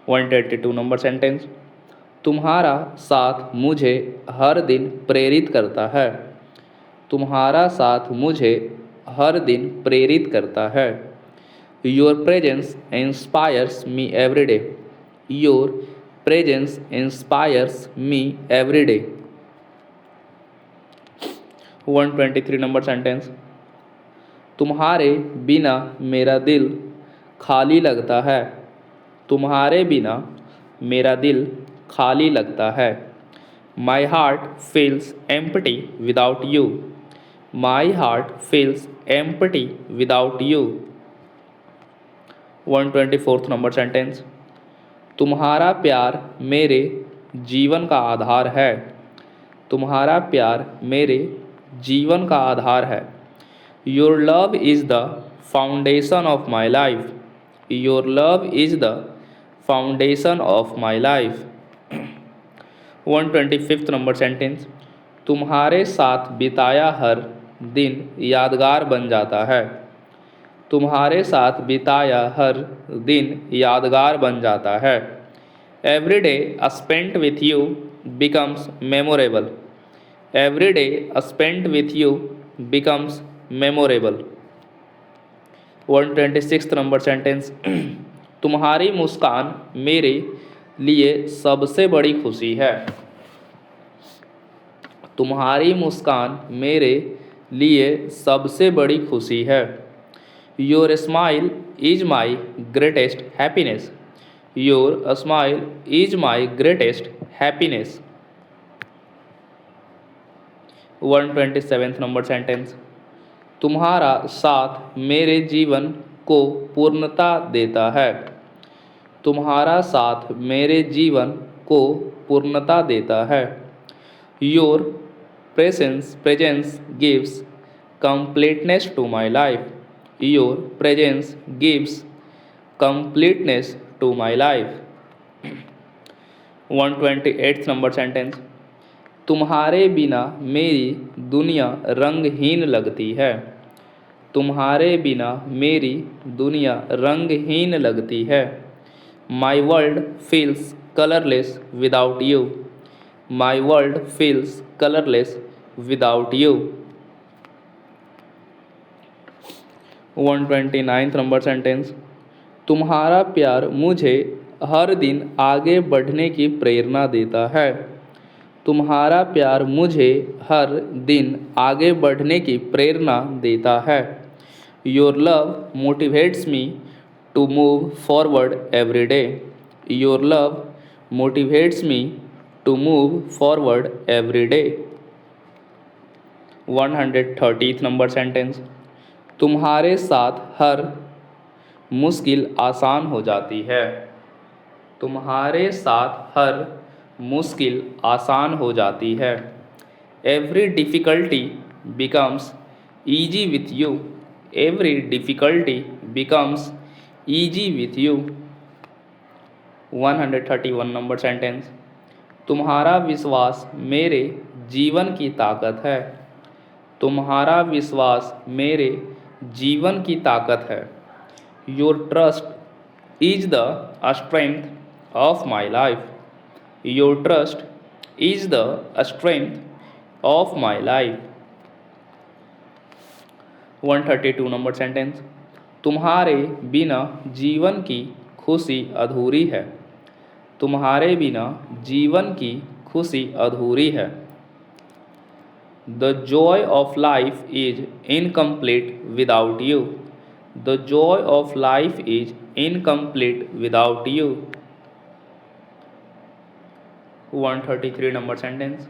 122 number sentence. तुम्हारा साथ मुझे हर दिन प्रेरित करता है। तुम्हारा साथ मुझे हर दिन प्रेरित करता है। Your presence inspires me every day. Your presence inspires me every day. 123 number sentence. तुम्हारे बिना मेरा दिल खाली लगता है। तुम्हारे बिना मेरा दिल खाली लगता है। My heart feels empty without you. My heart feels empty without you. 124 number sentence. तुम्हारा प्यार मेरे जीवन का आधार है। तुम्हारा प्यार मेरे जीवन का आधार है। Your love is the foundation of my life. Your love is the foundation of my life. 125 number sentence. तुम्हारे साथ बिताया हर दिन यादगार बन जाता है। तुम्हारे साथ बिताया हर दिन यादगार बन जाता है। Every day spent with U becomes memorable. Every day spent with U becomes memorable. 126 number sentence. तुम्हारी मुस्कान मेरे लिए सबसे बड़ी खुशी है। तुम्हारी मुस्कान मेरे लिए सबसे बड़ी खुशी है। Your smile is my greatest happiness. Your smile is my greatest happiness. 127 number sentence. तुम्हारा साथ मेरे जीवन को पूर्णता देता है। तुम्हारा साथ मेरे जीवन को पूर्णता देता है। Your presence gives completeness to my life. Your presence gives completeness to my life. 128th number sentence. तुम्हारे बिना मेरी दुनिया रंगहीन लगती है। तुम्हारे बिना मेरी दुनिया रंगहीन लगती है। My world feels colorless without you. My world feels colorless without you. 129th number sentence. तुम्हारा प्यार मुझे हर दिन आगे बढ़ने की प्रेरणा देता है। तुम्हारा प्यार मुझे हर दिन आगे बढ़ने की प्रेरणा देता है। Your love motivates me to move forward every day. Your love motivates me to move forward every day. 130th number sentence. तुम्हारे साथ हर मुश्किल आसान हो जाती है। तुम्हारे साथ हर मुश्किल आसान हो जाती है। Every difficulty becomes easy with you. Every difficulty becomes easy with you. 131 number sentence. तुम्हारा विश्वास मेरे जीवन की ताकत है। तुम्हारा विश्वास मेरे जीवन की ताकत है। Your trust is the strength of my life. Your trust is the strength of my life. 132 number sentence. तुम्हारे बिना जीवन की खुशी अधूरी है। तुम्हारे बिना जीवन की खुशी अधूरी है। The joy of life is incomplete without you. The joy of life is incomplete without you. 133 number sentence.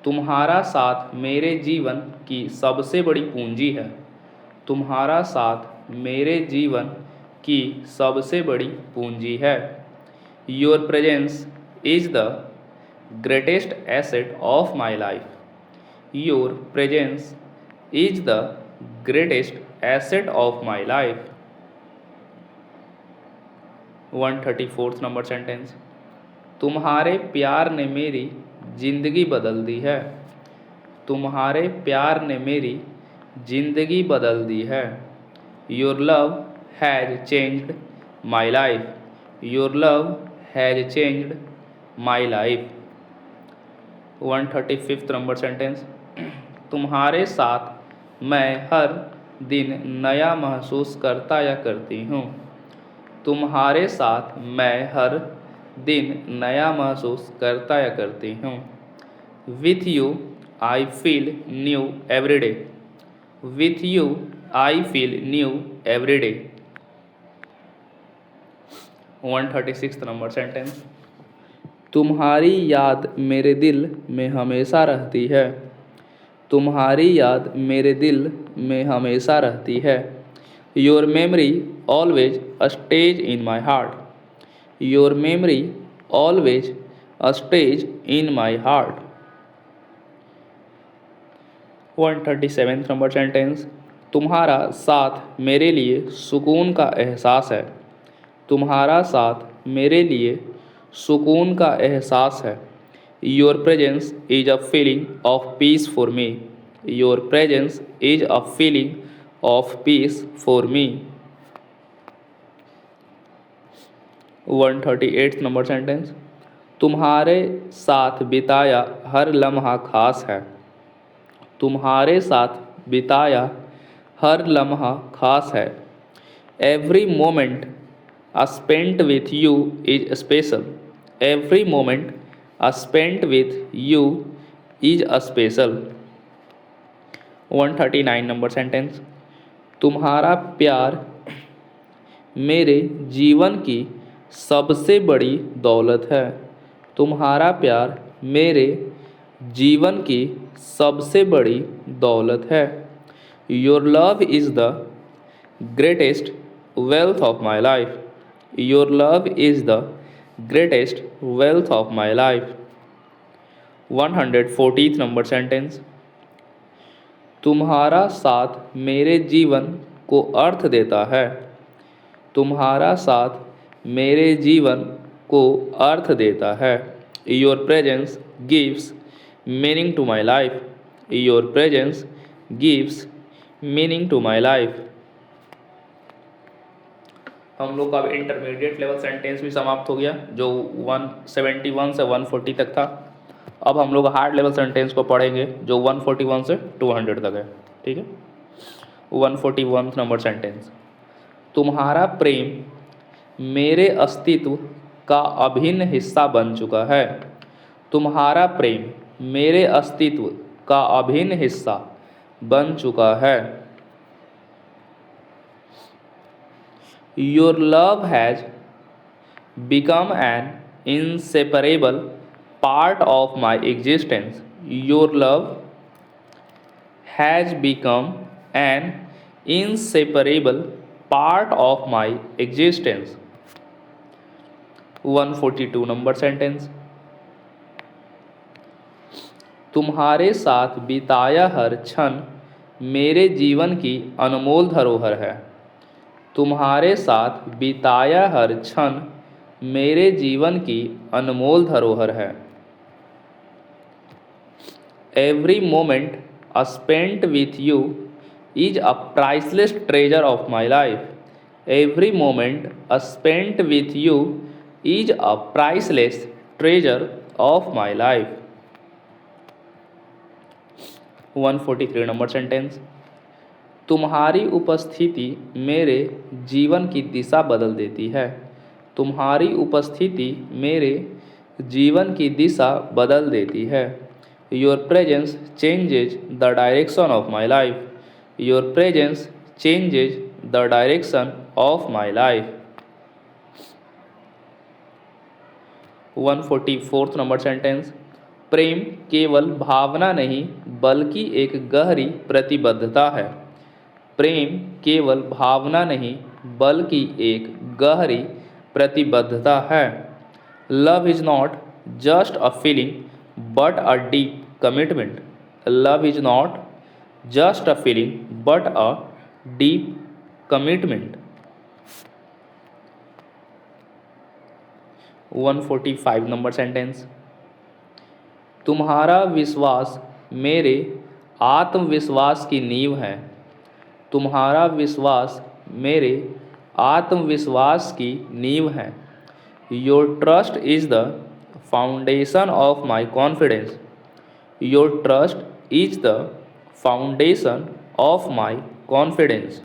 तुम्हारा साथ मेरे जीवन की सबसे बड़ी पूंजी है। तुम्हारा साथ मेरे जीवन की सबसे बड़ी पूंजी है। Your presence is the greatest asset of my life. Your presence is the greatest asset of my life. 134th number sentence. तुम्हारे प्यार ने मेरी जिंदगी बदल दी है। तुम्हारे प्यार ने मेरी जिंदगी बदल दी है। Your love has changed my life. Your love has changed my life. 135th number sentence. तुम्हारे साथ मैं हर दिन नया महसूस करता या करती हूँ। तुम्हारे साथ मैं हर दिन नया महसूस करता या करती हूँ। With you I feel new every day. With you I feel new every day. 136th number sentence. तुम्हारी याद मेरे दिल में हमेशा रहती है। तुम्हारी याद मेरे दिल में हमेशा रहती है। Your memory always stays in my heart. Your memory always stays in my heart. 137th number sentence. तुम्हारा साथ मेरे लिए सुकून का एहसास है। तुम्हारा साथ मेरे लिए सुकून का एहसास है। Your presence is a feeling of peace for me. Your presence is a feeling of peace for me. 138th number sentence. तुम्हारे साथ बिताया हर लम्हा खास है। तुम्हारे साथ बिताया हर लम्हा खास है। Every moment spent with you is special. Every moment spent with you is a special. 139 number sentence. तुम्हारा प्यार मेरे जीवन की सबसे बड़ी दौलत है। तुम्हारा प्यार मेरे जीवन की सबसे बड़ी दौलत है। Your love is the greatest wealth of my life. Your love is the greatest wealth of my life. 140th number sentence. तुम्हारा साथ मेरे जीवन को अर्थ देता है। तुम्हारा साथ मेरे जीवन को अर्थ देता है। Your presence gives meaning to my life. Your presence gives meaning to my life. हम लोग का अब इंटरमीडिएट लेवल सेंटेंस भी समाप्त हो गया, जो 171 से 140 तक था। अब हम लोग हार्ड लेवल सेंटेंस को पढ़ेंगे, जो 141 से 200 तक है। ठीक है। 141 नंबर सेंटेंस। तुम्हारा प्रेम मेरे अस्तित्व का अभिन्न हिस्सा बन चुका है। तुम्हारा प्रेम मेरे अस्तित्व का अभिन्न हिस्सा बन चुका है। Your love has become an inseparable part of my existence. Your love has become an inseparable part of my existence. 142 number sentence. तुम्हारे साथ बिताया हर क्षण मेरे जीवन की अनमोल धरोहर है। तुम्हारे साथ बिताया हर क्षण मेरे जीवन की अनमोल धरोहर है। Every moment spent with you is a priceless treasure of my life. Every moment spent with you is a priceless treasure of my life. 143 number sentence. तुम्हारी उपस्थिति मेरे जीवन की दिशा बदल देती है। तुम्हारी उपस्थिति मेरे जीवन की दिशा बदल देती है। Your presence changes the direction of my life. Your presence changes the direction of my life. 144 number sentence. प्रेम केवल भावना नहीं बल्कि एक गहरी प्रतिबद्धता है। प्रेम केवल भावना नहीं बल्कि एक गहरी प्रतिबद्धता है। Love is not just a feeling but a deep commitment. Love is not just a feeling but a deep commitment. 145 number sentence. तुम्हारा विश्वास मेरे आत्मविश्वास की नींव है। तुम्हारा विश्वास मेरे आत्मविश्वास की नींव है। Your trust is the foundation of my confidence. Your trust is the foundation of my confidence.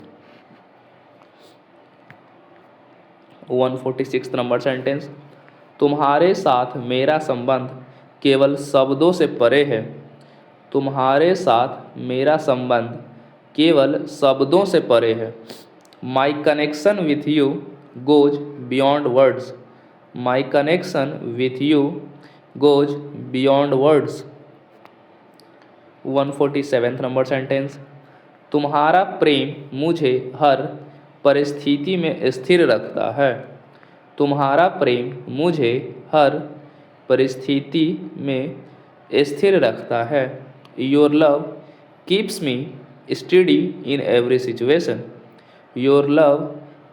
146 number sentence. तुम्हारे साथ मेरा संबंध केवल शब्दों से परे है। तुम्हारे साथ मेरा संबंध केवल शब्दों से परे है। My connection with you goes beyond words. My connection with you goes beyond words. 147 number sentence. तुम्हारा प्रेम मुझे हर परिस्थिति में स्थिर रखता है। तुम्हारा प्रेम मुझे हर परिस्थिति में स्थिर रखता है। Your love keeps me steady in every situation. Your love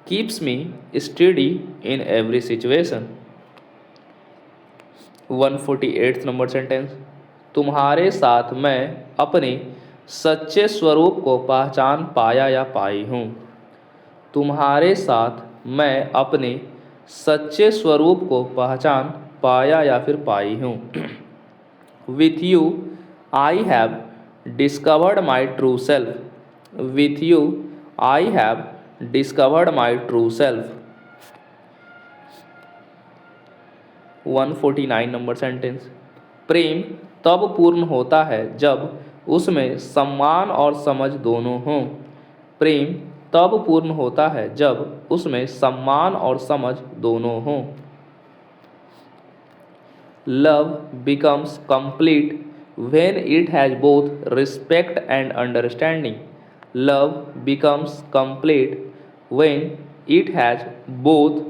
keeps me steady in every situation. 148 number sentence. तुम्हारे साथ मैं अपने सच्चे स्वरूप को पहचान पाया या पाई हूँ। तुम्हारे साथ मैं अपने सच्चे स्वरूप को पहचान पाया या फिर पाई हूँ। With you I have discovered my true self. With you I have discovered my true self. 149 number sentence. प्रेम तब पूर्ण होता है जब उसमें सम्मान और समझ दोनों हों। प्रेम तब पूर्ण होता है जब उसमें सम्मान और समझ दोनों हों। Love becomes complete When it has both respect and understanding, love becomes complete when it has both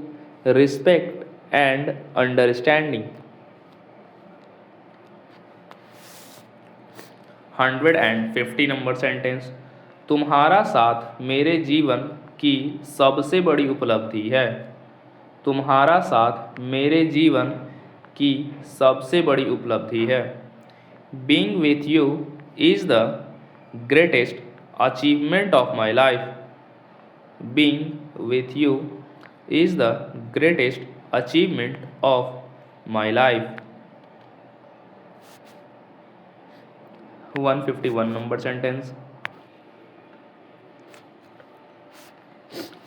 respect and understanding. 150 number sentence. तुम्हारा साथ मेरे जीवन की सबसे बड़ी उपलब्धि है। तुम्हारा साथ मेरे जीवन की सबसे बड़ी उपलब्धि है। Being with you is the greatest achievement of my life. Being with you is the greatest achievement of my life. 151 number sentence.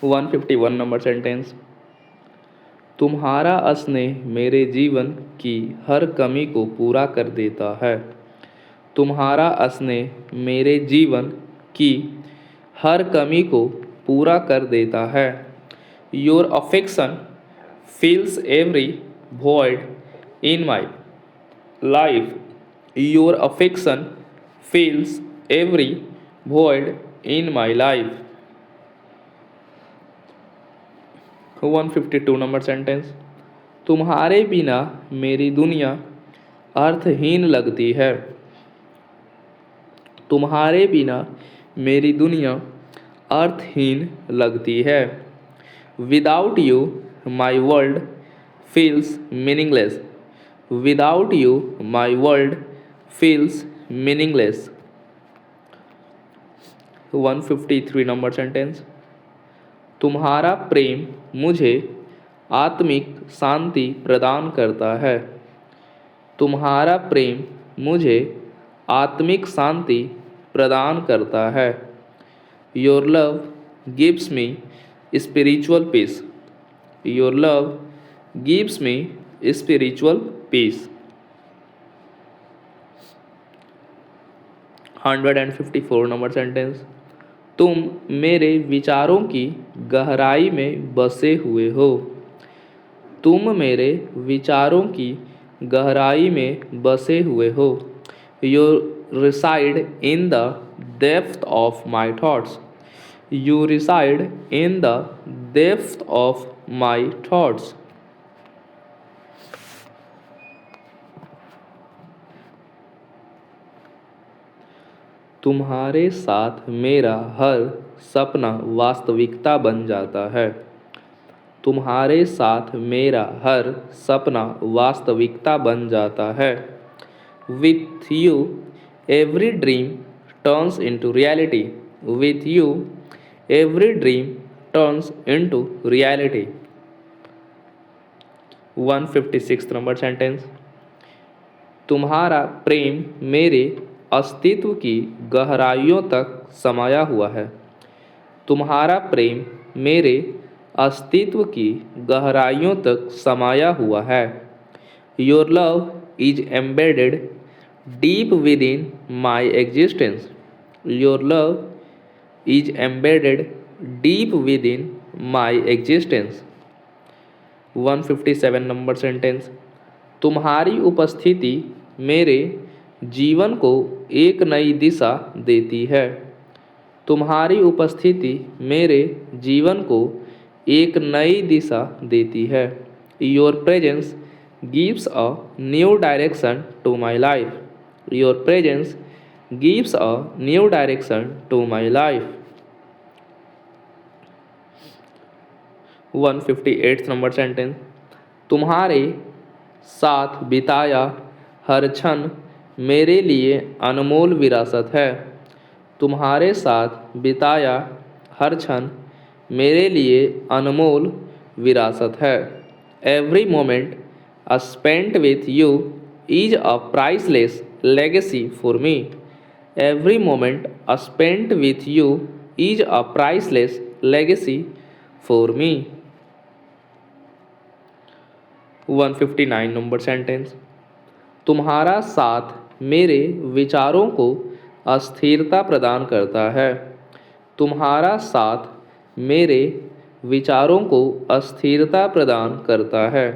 151 number sentence. तुम्हारा स्नेह मेरे जीवन की हर कमी को पूरा कर देता है। तुम्हारा स्नेह मेरे जीवन की हर कमी को पूरा कर देता है। Your affection fills every void in my life. Your affection fills every void in my life. 152 number sentence. तुम्हारे बिना मेरी दुनिया अर्थहीन लगती है। तुम्हारे बिना मेरी दुनिया अर्थहीन लगती है। Without you my world feels meaningless. Without you, my world feels meaningless. 153 number sentence. तुम्हारा प्रेम मुझे आत्मिक शांति प्रदान करता है। तुम्हारा प्रेम मुझे आत्मिक शांति प्रदान करता है। Your love gives me spiritual peace. Your love gives me spiritual peace. 154 number sentence. तुम मेरे विचारों की गहराई में बसे हुए हो। तुम मेरे विचारों की गहराई में बसे हुए हो। You reside in the depth of my thoughts. You reside in the depth of my thoughts. तुम्हारे साथ मेरा हर सपना वास्तविकता बन जाता है। तुम्हारे साथ मेरा हर सपना वास्तविकता बन जाता है। With you every dream turns into reality. With you every dream turns into reality. 156 number sentence. तुम्हारा प्रेम मेरे अस्तित्व की गहराइयों तक समाया हुआ है। तुम्हारा प्रेम मेरे अस्तित्व की गहराइयों तक समाया हुआ है। Your love is embedded deep with in my existence. Your love is embedded deep with in my existence. 157 number sentence. तुम्हारी उपस्थिति मेरे जीवन को एक नई दिशा देती है। तुम्हारी उपस्थिति मेरे जीवन को एक नई दिशा देती है। Your presence gives a new direction to my life. Your presence gives a new direction to my life. 158 number sentence. तुम्हारे साथ बिताया हर क्षण मेरे लिए अनमोल विरासत है। तुम्हारे साथ बिताया हर क्षण मेरे लिए अनमोल विरासत है। Every moment spent with you is a priceless legacy for me. Every moment spent with you is a priceless legacy for me. 159 number sentence. तुम्हारा साथ मेरे विचारों को अस्थिरता प्रदान करता है। तुम्हारा साथ मेरे विचारों को अस्थिरता प्रदान करता है।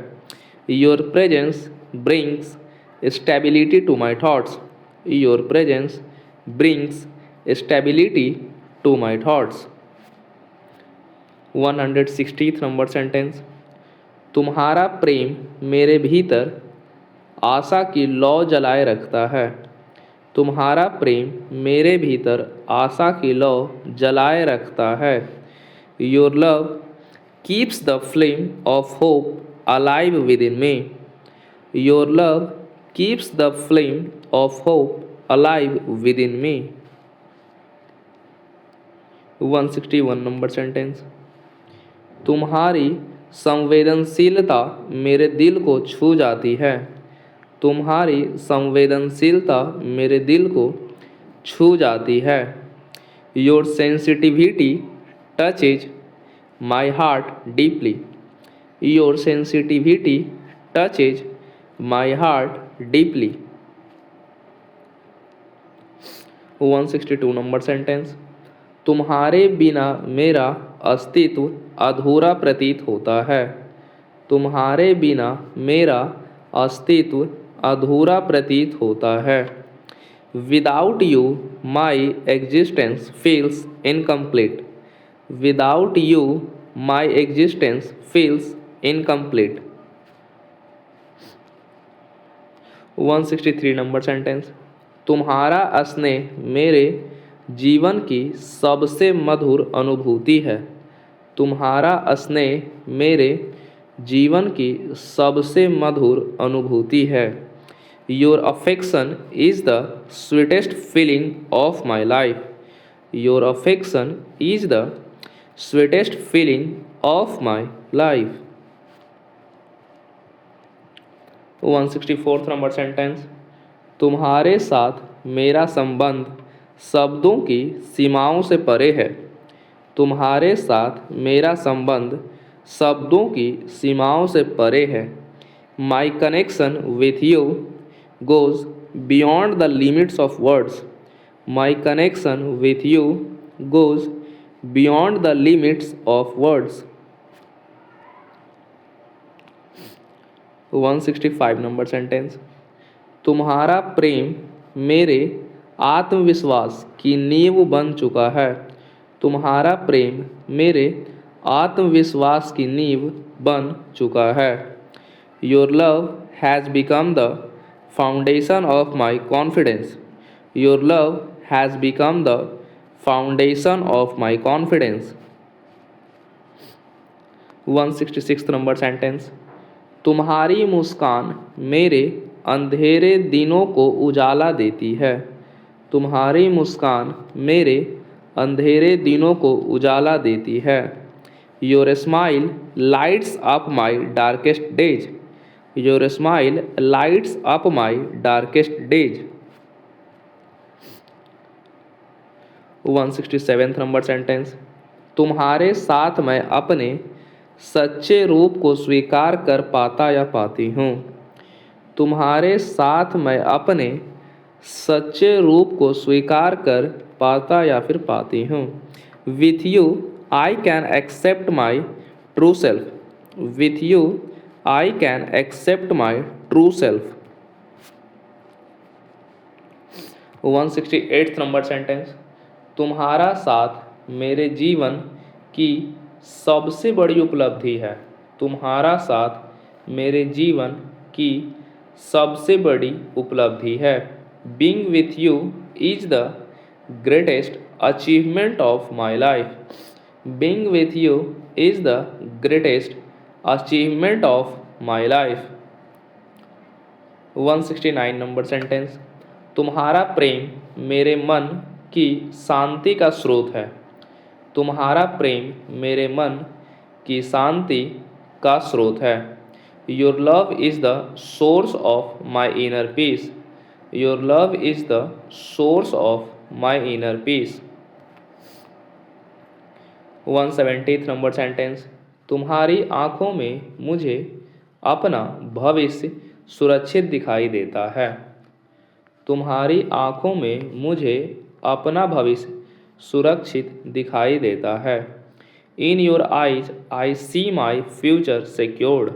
Your presence brings stability to my thoughts. Your presence brings stability to my thoughts. 160th number sentence. तुम्हारा प्रेम मेरे भीतर आशा की लौ जलाए रखता है। तुम्हारा प्रेम मेरे भीतर आशा की लौ जलाए रखता है। Your love keeps the flame of hope alive with in me. Your love keeps the flame of hope alive with in me. 161 number sentence. तुम्हारी संवेदनशीलता मेरे दिल को छू जाती है। तुम्हारी संवेदनशीलता मेरे दिल को छू जाती है। Your sensitivity touches my heart deeply. Your sensitivity touches my heart deeply. 162 number sentence. तुम्हारे बिना मेरा अस्तित्व अधूरा प्रतीत होता है। तुम्हारे बिना मेरा अस्तित्व अधूरा प्रतीत होता है। Without you my existence feels incomplete. Without you my existence feels incomplete. 163 number sentence. तुम्हारा स्नेह मेरे जीवन की सबसे मधुर अनुभूति है। तुम्हारा स्नेह मेरे जीवन की सबसे मधुर अनुभूति है। Your affection is the sweetest feeling of my life. Your affection is the sweetest feeling of my life. 164th number sentence. तुम्हारे साथ मेरा संबंध शब्दों की सीमाओं से परे है। तुम्हारे साथ मेरा संबंध शब्दों की सीमाओं से परे है। My connection with you goes beyond the limits of words. My connection with you goes beyond the limits of words. 165 number sentence. तुम्हारा प्रेम मेरे आत्मविश्वास की नींव बन चुका है। तुम्हारा प्रेम मेरे आत्मविश्वास की नींव बन चुका है। Your love has become the foundation of my confidence. Your love has become the foundation of my confidence. 166 number sentence. तुम्हारी मुस्कान मेरे अंधेरे दिनों को उजाला देती है। तुम्हारी मुस्कान मेरे अंधेरे दिनों को उजाला देती है। Your smile lights up my darkest days. Your smile lights up my darkest days. 167 number sentence. तुम्हारे साथ मैं अपने सच्चे रूप को स्वीकार कर पाता या पाती हूँ। तुम्हारे साथ मैं अपने सच्चे रूप को स्वीकार कर पाता या फिर पाती हूँ। With you I can accept my true self. With you I can accept my true self. 168 number sentence. तुम्हारा साथ मेरे जीवन की सबसे बड़ी उपलब्धि है। तुम्हारा साथ मेरे जीवन की सबसे बड़ी उपलब्धि है। Being with you is the greatest achievement of my life. Being with you is the greatest achievement of my life. 169 number sentence. तुम्हारा प्रेम मेरे मन की शांति का स्रोत है। तुम्हारा प्रेम मेरे मन की शांति का स्रोत है। Your love is the source of my inner peace. Your love is the source of my inner peace. 170th number sentence. तुम्हारी आँखों में मुझे अपना भविष्य सुरक्षित दिखाई देता है। तुम्हारी आँखों में मुझे अपना भविष्य सुरक्षित दिखाई देता है। In your eyes I see my future secured.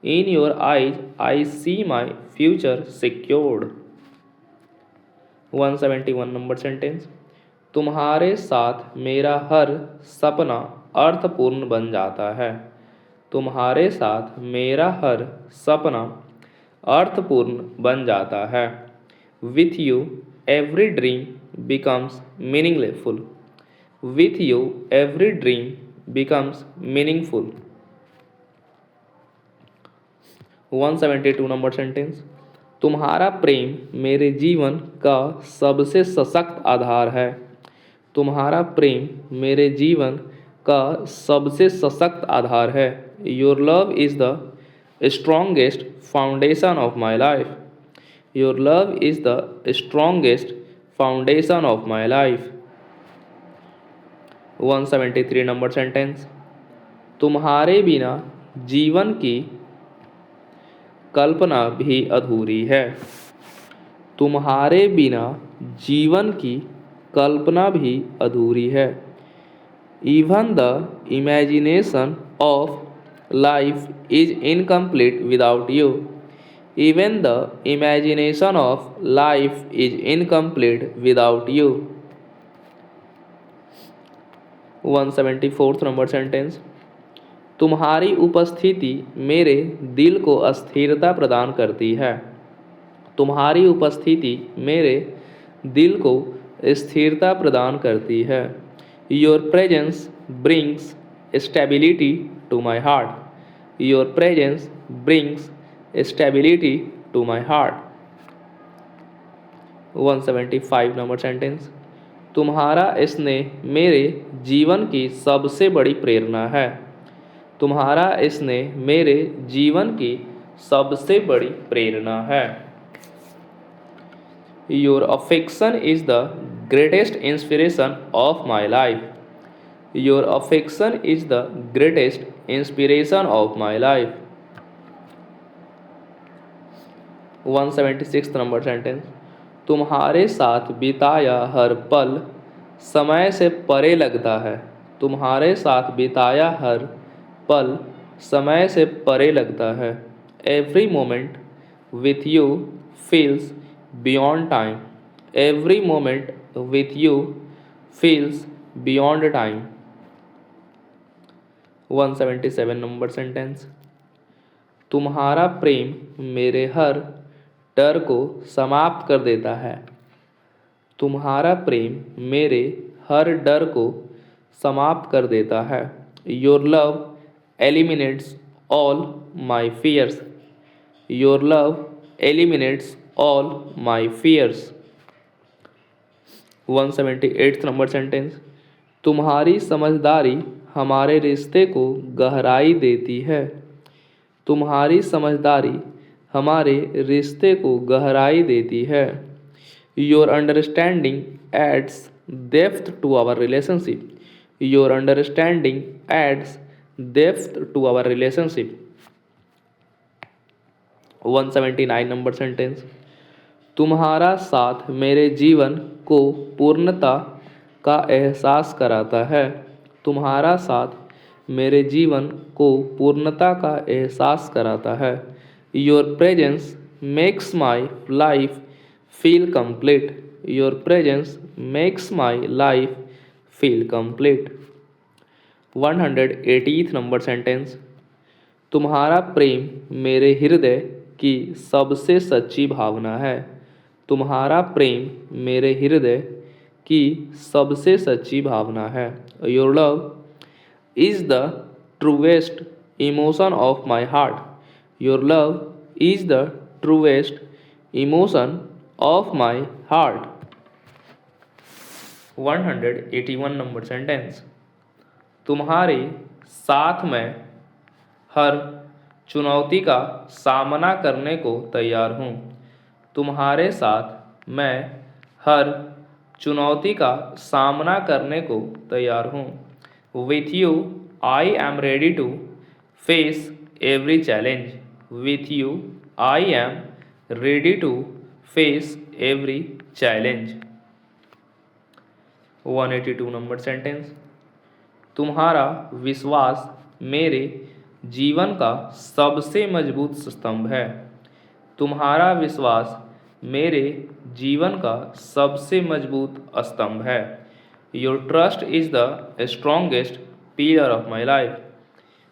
In your eyes I see my future secured. 171 number sentence. तुम्हारे साथ मेरा हर सपना अर्थपूर्ण बन जाता है। तुम्हारे साथ मेरा हर सपना अर्थपूर्ण बन जाता है। With you every dream becomes meaningful. With you every dream becomes meaningful. 172 number sentence. तुम्हारा प्रेम मेरे जीवन का सबसे सशक्त आधार है। तुम्हारा प्रेम मेरे जीवन का सबसे सशक्त आधार है। Your love is the strongest foundation of my life. Your love is the strongest foundation of my life. 173 number sentence. तुम्हारे बिना जीवन की कल्पना भी अधूरी है। तुम्हारे बिना जीवन की कल्पना भी अधूरी है। Even the imagination of life is incomplete without you. Even the imagination of life is incomplete without you. 174 number sentence. तुम्हारी उपस्थिति मेरे दिल को अस्थिरता प्रदान करती है। तुम्हारी उपस्थिति मेरे दिल को स्थिरता प्रदान करती है। Your presence brings stability to my heart. Your presence brings stability to my heart. 175 number sentence. तुम्हारा स्नेह मेरे जीवन की सबसे बड़ी प्रेरणा है। तुम्हारा स्नेह मेरे जीवन की सबसे बड़ी प्रेरणा है। Your affection is the greatest inspiration of my life. Your affection is the greatest inspiration of my life. 176 number sentence. तुम्हारे साथ बिताया हर पल समय से परे लगता है। तुम्हारे साथ बिताया हर पल समय से परे लगता है। Every moment with you feels beyond time. Every moment with you feels beyond time. 177 number sentence. तुम्हारा प्रेम मेरे हर डर को समाप्त कर देता है। तुम्हारा प्रेम मेरे हर डर को समाप्त कर देता है। Your love eliminates all my fears. Your love eliminates all my fears. 178 number sentence. तुम्हारी समझदारी हमारे रिश्ते को गहराई देती है। तुम्हारी समझदारी हमारे रिश्ते को गहराई देती है। Your understanding aids depth to our relationship. Your understanding aids depth to our relationship. 179 number sentence. तुम्हारा साथ मेरे जीवन को पूर्णता का एहसास कराता है। तुम्हारा साथ मेरे जीवन को पूर्णता का एहसास कराता है। Your presence makes my life feel complete. Your presence makes my life feel complete. 180 number sentence. तुम्हारा प्रेम मेरे हृदय की सबसे सच्ची भावना है। तुम्हारा प्रेम मेरे हृदय की सबसे सच्ची भावना है। Your love is the truest emotion of my heart. Your love is the truest emotion of my heart. 181 number sentence. तुम्हारे साथ मैं हर चुनौती का सामना करने को तैयार हूँ। तुम्हारे साथ मैं हर चुनौती का सामना करने को तैयार हूँ। With you I am ready to face every challenge. With you I am ready to face every challenge. 182 number sentence. तुम्हारा विश्वास मेरे जीवन का सबसे मजबूत स्तंभ है। तुम्हारा विश्वास मेरे जीवन का सबसे मजबूत स्तंभ है। Your trust is the strongest pillar of my life.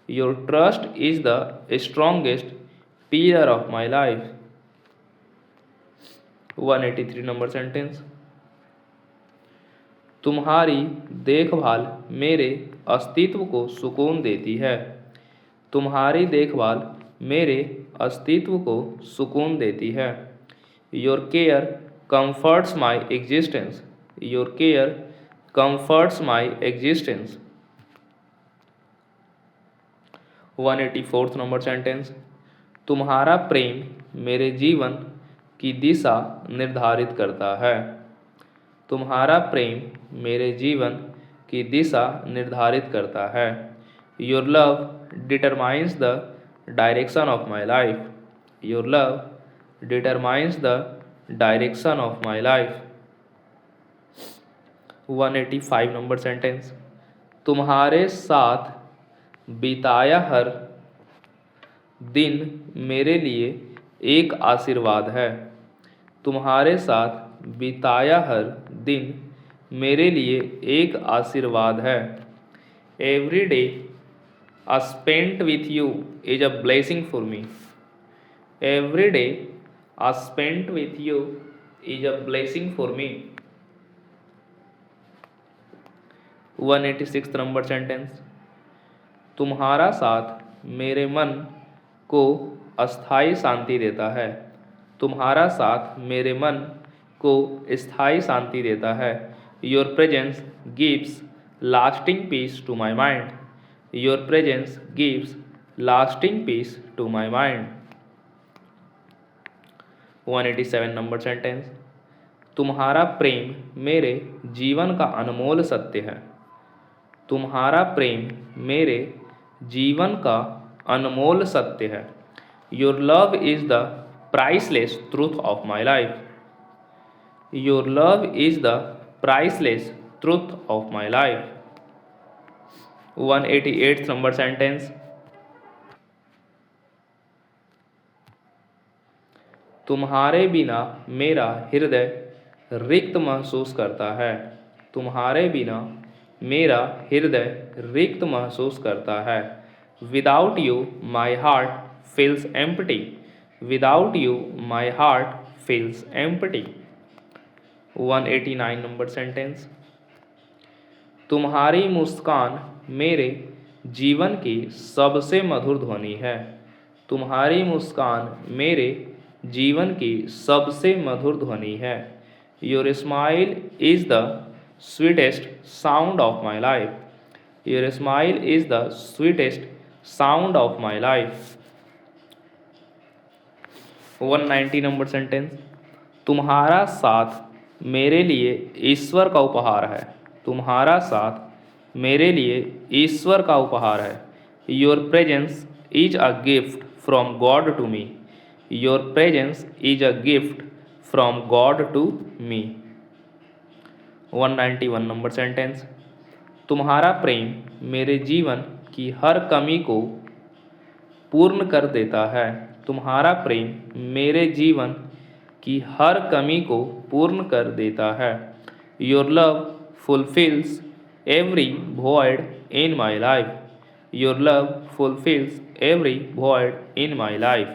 Your trust is the strongest pillar of my life. 183 number sentence. तुम्हारी देखभाल मेरे अस्तित्व को सुकून देती है। तुम्हारी देखभाल मेरे अस्तित्व को सुकून देती है। Your care comforts my existence. Your care comforts my existence. 184th number sentence. तुम्हारा प्रेम मेरे जीवन की दिशा निर्धारित करता है। तुम्हारा प्रेम मेरे जीवन की दिशा निर्धारित करता है। Your love determines the direction of my life. Your love determines the direction of my life. 185 number sentence. तुम्हारे साथ बिताया हर दिन मेरे लिए एक आशीर्वाद है। तुम्हारे साथ बिताया हर दिन मेरे लिए एक आशीर्वाद है। Every day spent with you is a blessing for me. Every day spent with you is a blessing for me. 186 number sentence. तुम्हारा साथ मेरे मन को अस्थाई शांति देता है। तुम्हारा साथ मेरे मन को स्थायी शांति देता है। Your presence gives lasting peace to my mind. Your presence gives lasting peace to my mind. 187 number sentence. तुम्हारा प्रेम मेरे जीवन का अनमोल सत्य है। तुम्हारा प्रेम मेरे जीवन का अनमोल सत्य है। Your love is the priceless truth of my life. Your love is the priceless truth of my life. 188 number sentence. तुम्हारे बिना मेरा हृदय रिक्त महसूस करता है। तुम्हारे बिना मेरा हृदय रिक्त महसूस करता है। Without you my heart feels empty. Without you my heart feels empty. 189 number sentence. तुम्हारी मुस्कान मेरे जीवन की सबसे मधुर ध्वनि है। तुम्हारी मुस्कान मेरे जीवन की सबसे मधुर ध्वनि है। Your smile is the sweetest sound of my life. Your smile is the sweetest sound of my life. 190 number sentence. तुम्हारा साथ मेरे लिए ईश्वर का उपहार है। तुम्हारा साथ मेरे लिए ईश्वर का उपहार है। Your presence is a gift from God to me. Your presence is a gift from God to me. 191 number sentence. तुम्हारा प्रेम मेरे जीवन की हर कमी को पूर्ण कर देता है। तुम्हारा प्रेम मेरे जीवन की हर कमी को पूर्ण कर देता है। Your love fulfils every void in my life. Your love fulfills every void in my life.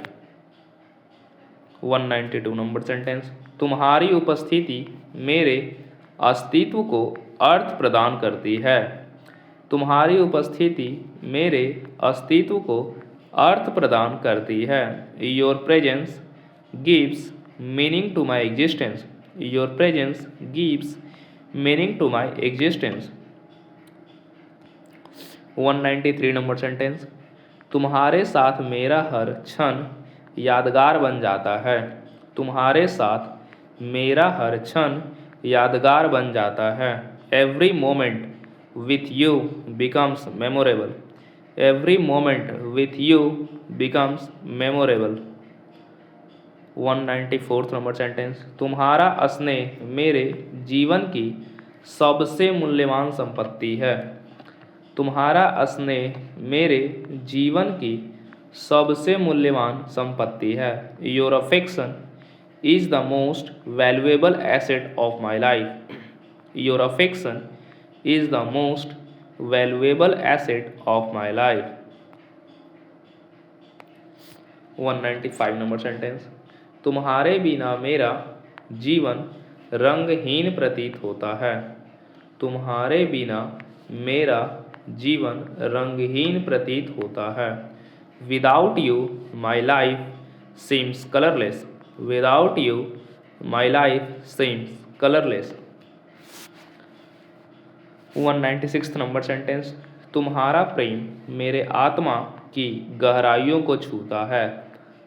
192 number sentence. तुम्हारी उपस्थिति मेरे अस्तित्व को अर्थ प्रदान करती है। तुम्हारी उपस्थिति मेरे अस्तित्व को अर्थ प्रदान करती है। Your presence gives meaning to my existence. Your presence gives meaning to my existence. 193 number sentence. तुम्हारे साथ मेरा हर क्षण यादगार बन जाता है। तुम्हारे साथ मेरा हर क्षण यादगार बन जाता है। Every moment with U becomes memorable. Every moment with U becomes memorable. 194 number sentence. तुम्हारा स्नेह मेरे जीवन की सबसे मूल्यवान संपत्ति है। तुम्हारा स्नेह मेरे जीवन की सबसे मूल्यवान संपत्ति है। Your affection is the most valuable asset of my life. Your affection is the most valuable asset of my life. 195 number sentence, तुम्हारे बिना मेरा जीवन रंगहीन प्रतीत होता है. तुम्हारे बिना मेरा जीवन रंगहीन प्रतीत होता है. Without you, my life seems colorless. Without you, my life seems colorless. 196 number sentence, तुम्हारा प्रेम मेरे आत्मा की गहराइयों को छूता है.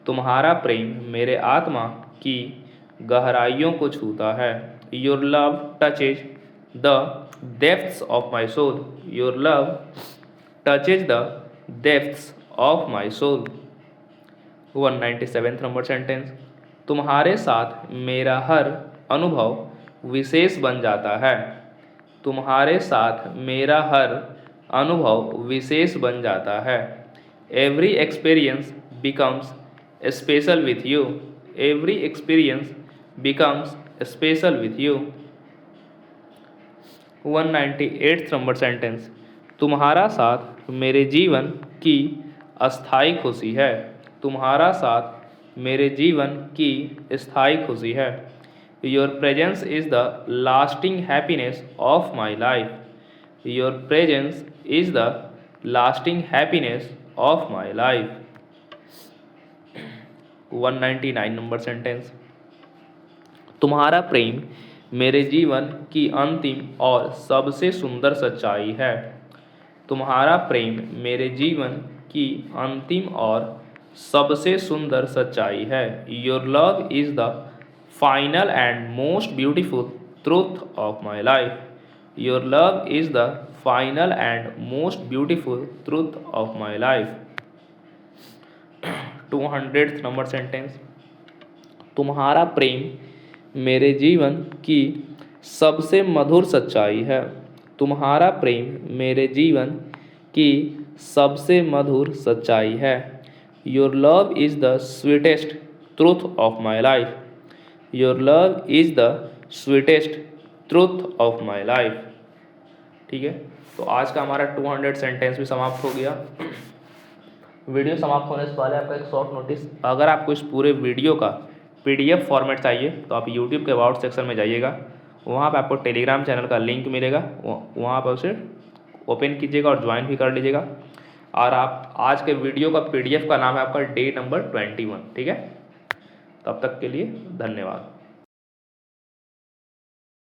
तुम्हारा प्रेम मेरे आत्मा की गहराइयों को छूता है. Your love touches the depths of my soul. Your love touches the depths of my soul. 197 number sentence, तुम्हारे साथ मेरा हर अनुभव विशेष बन जाता है. तुम्हारे साथ मेरा हर अनुभव विशेष बन जाता है. Every experience becomes special with you. Every experience becomes special with you. 198 number sentence, तुम्हारा साथ मेरे जीवन की अस्थाई खुशी है. तुम्हारा साथ मेरे जीवन की स्थायी खुशी है. Your presence is the lasting happiness of my life. Your presence is the lasting happiness of my life. 199 number sentence, तुम्हारा प्रेम मेरे जीवन की अंतिम और सबसे सुंदर सच्चाई है. तुम्हारा प्रेम मेरे जीवन की अंतिम और सबसे सुंदर सच्चाई है. Your love is the final and most beautiful truth of my life. Your love is the final and most beautiful truth of my life. 200th number sentence, तुम्हारा प्रेम मेरे जीवन की सबसे मधुर सच्चाई है. तुम्हारा प्रेम मेरे जीवन की सबसे मधुर सच्चाई है. Your love is the sweetest truth of my life. Your love is the sweetest truth of my life. ठीक है, तो आज का हमारा 200 सेंटेंस भी समाप्त हो गया. वीडियो समाप्त होने से पहले आपका एक शॉर्ट नोटिस, अगर आपको इस पूरे वीडियो का PDF फॉर्मेट चाहिए तो आप YouTube के अबाउट सेक्शन में जाइएगा. वहाँ पे आपको टेलीग्राम चैनल का लिंक मिलेगा. वहाँ पर उसे ओपन कीजिएगा और ज्वाइन भी कर लीजिएगा. और आप आज के वीडियो का PDF का नाम है आपका डे नंबर 21. ठीक है, तब तक के लिए धन्यवाद.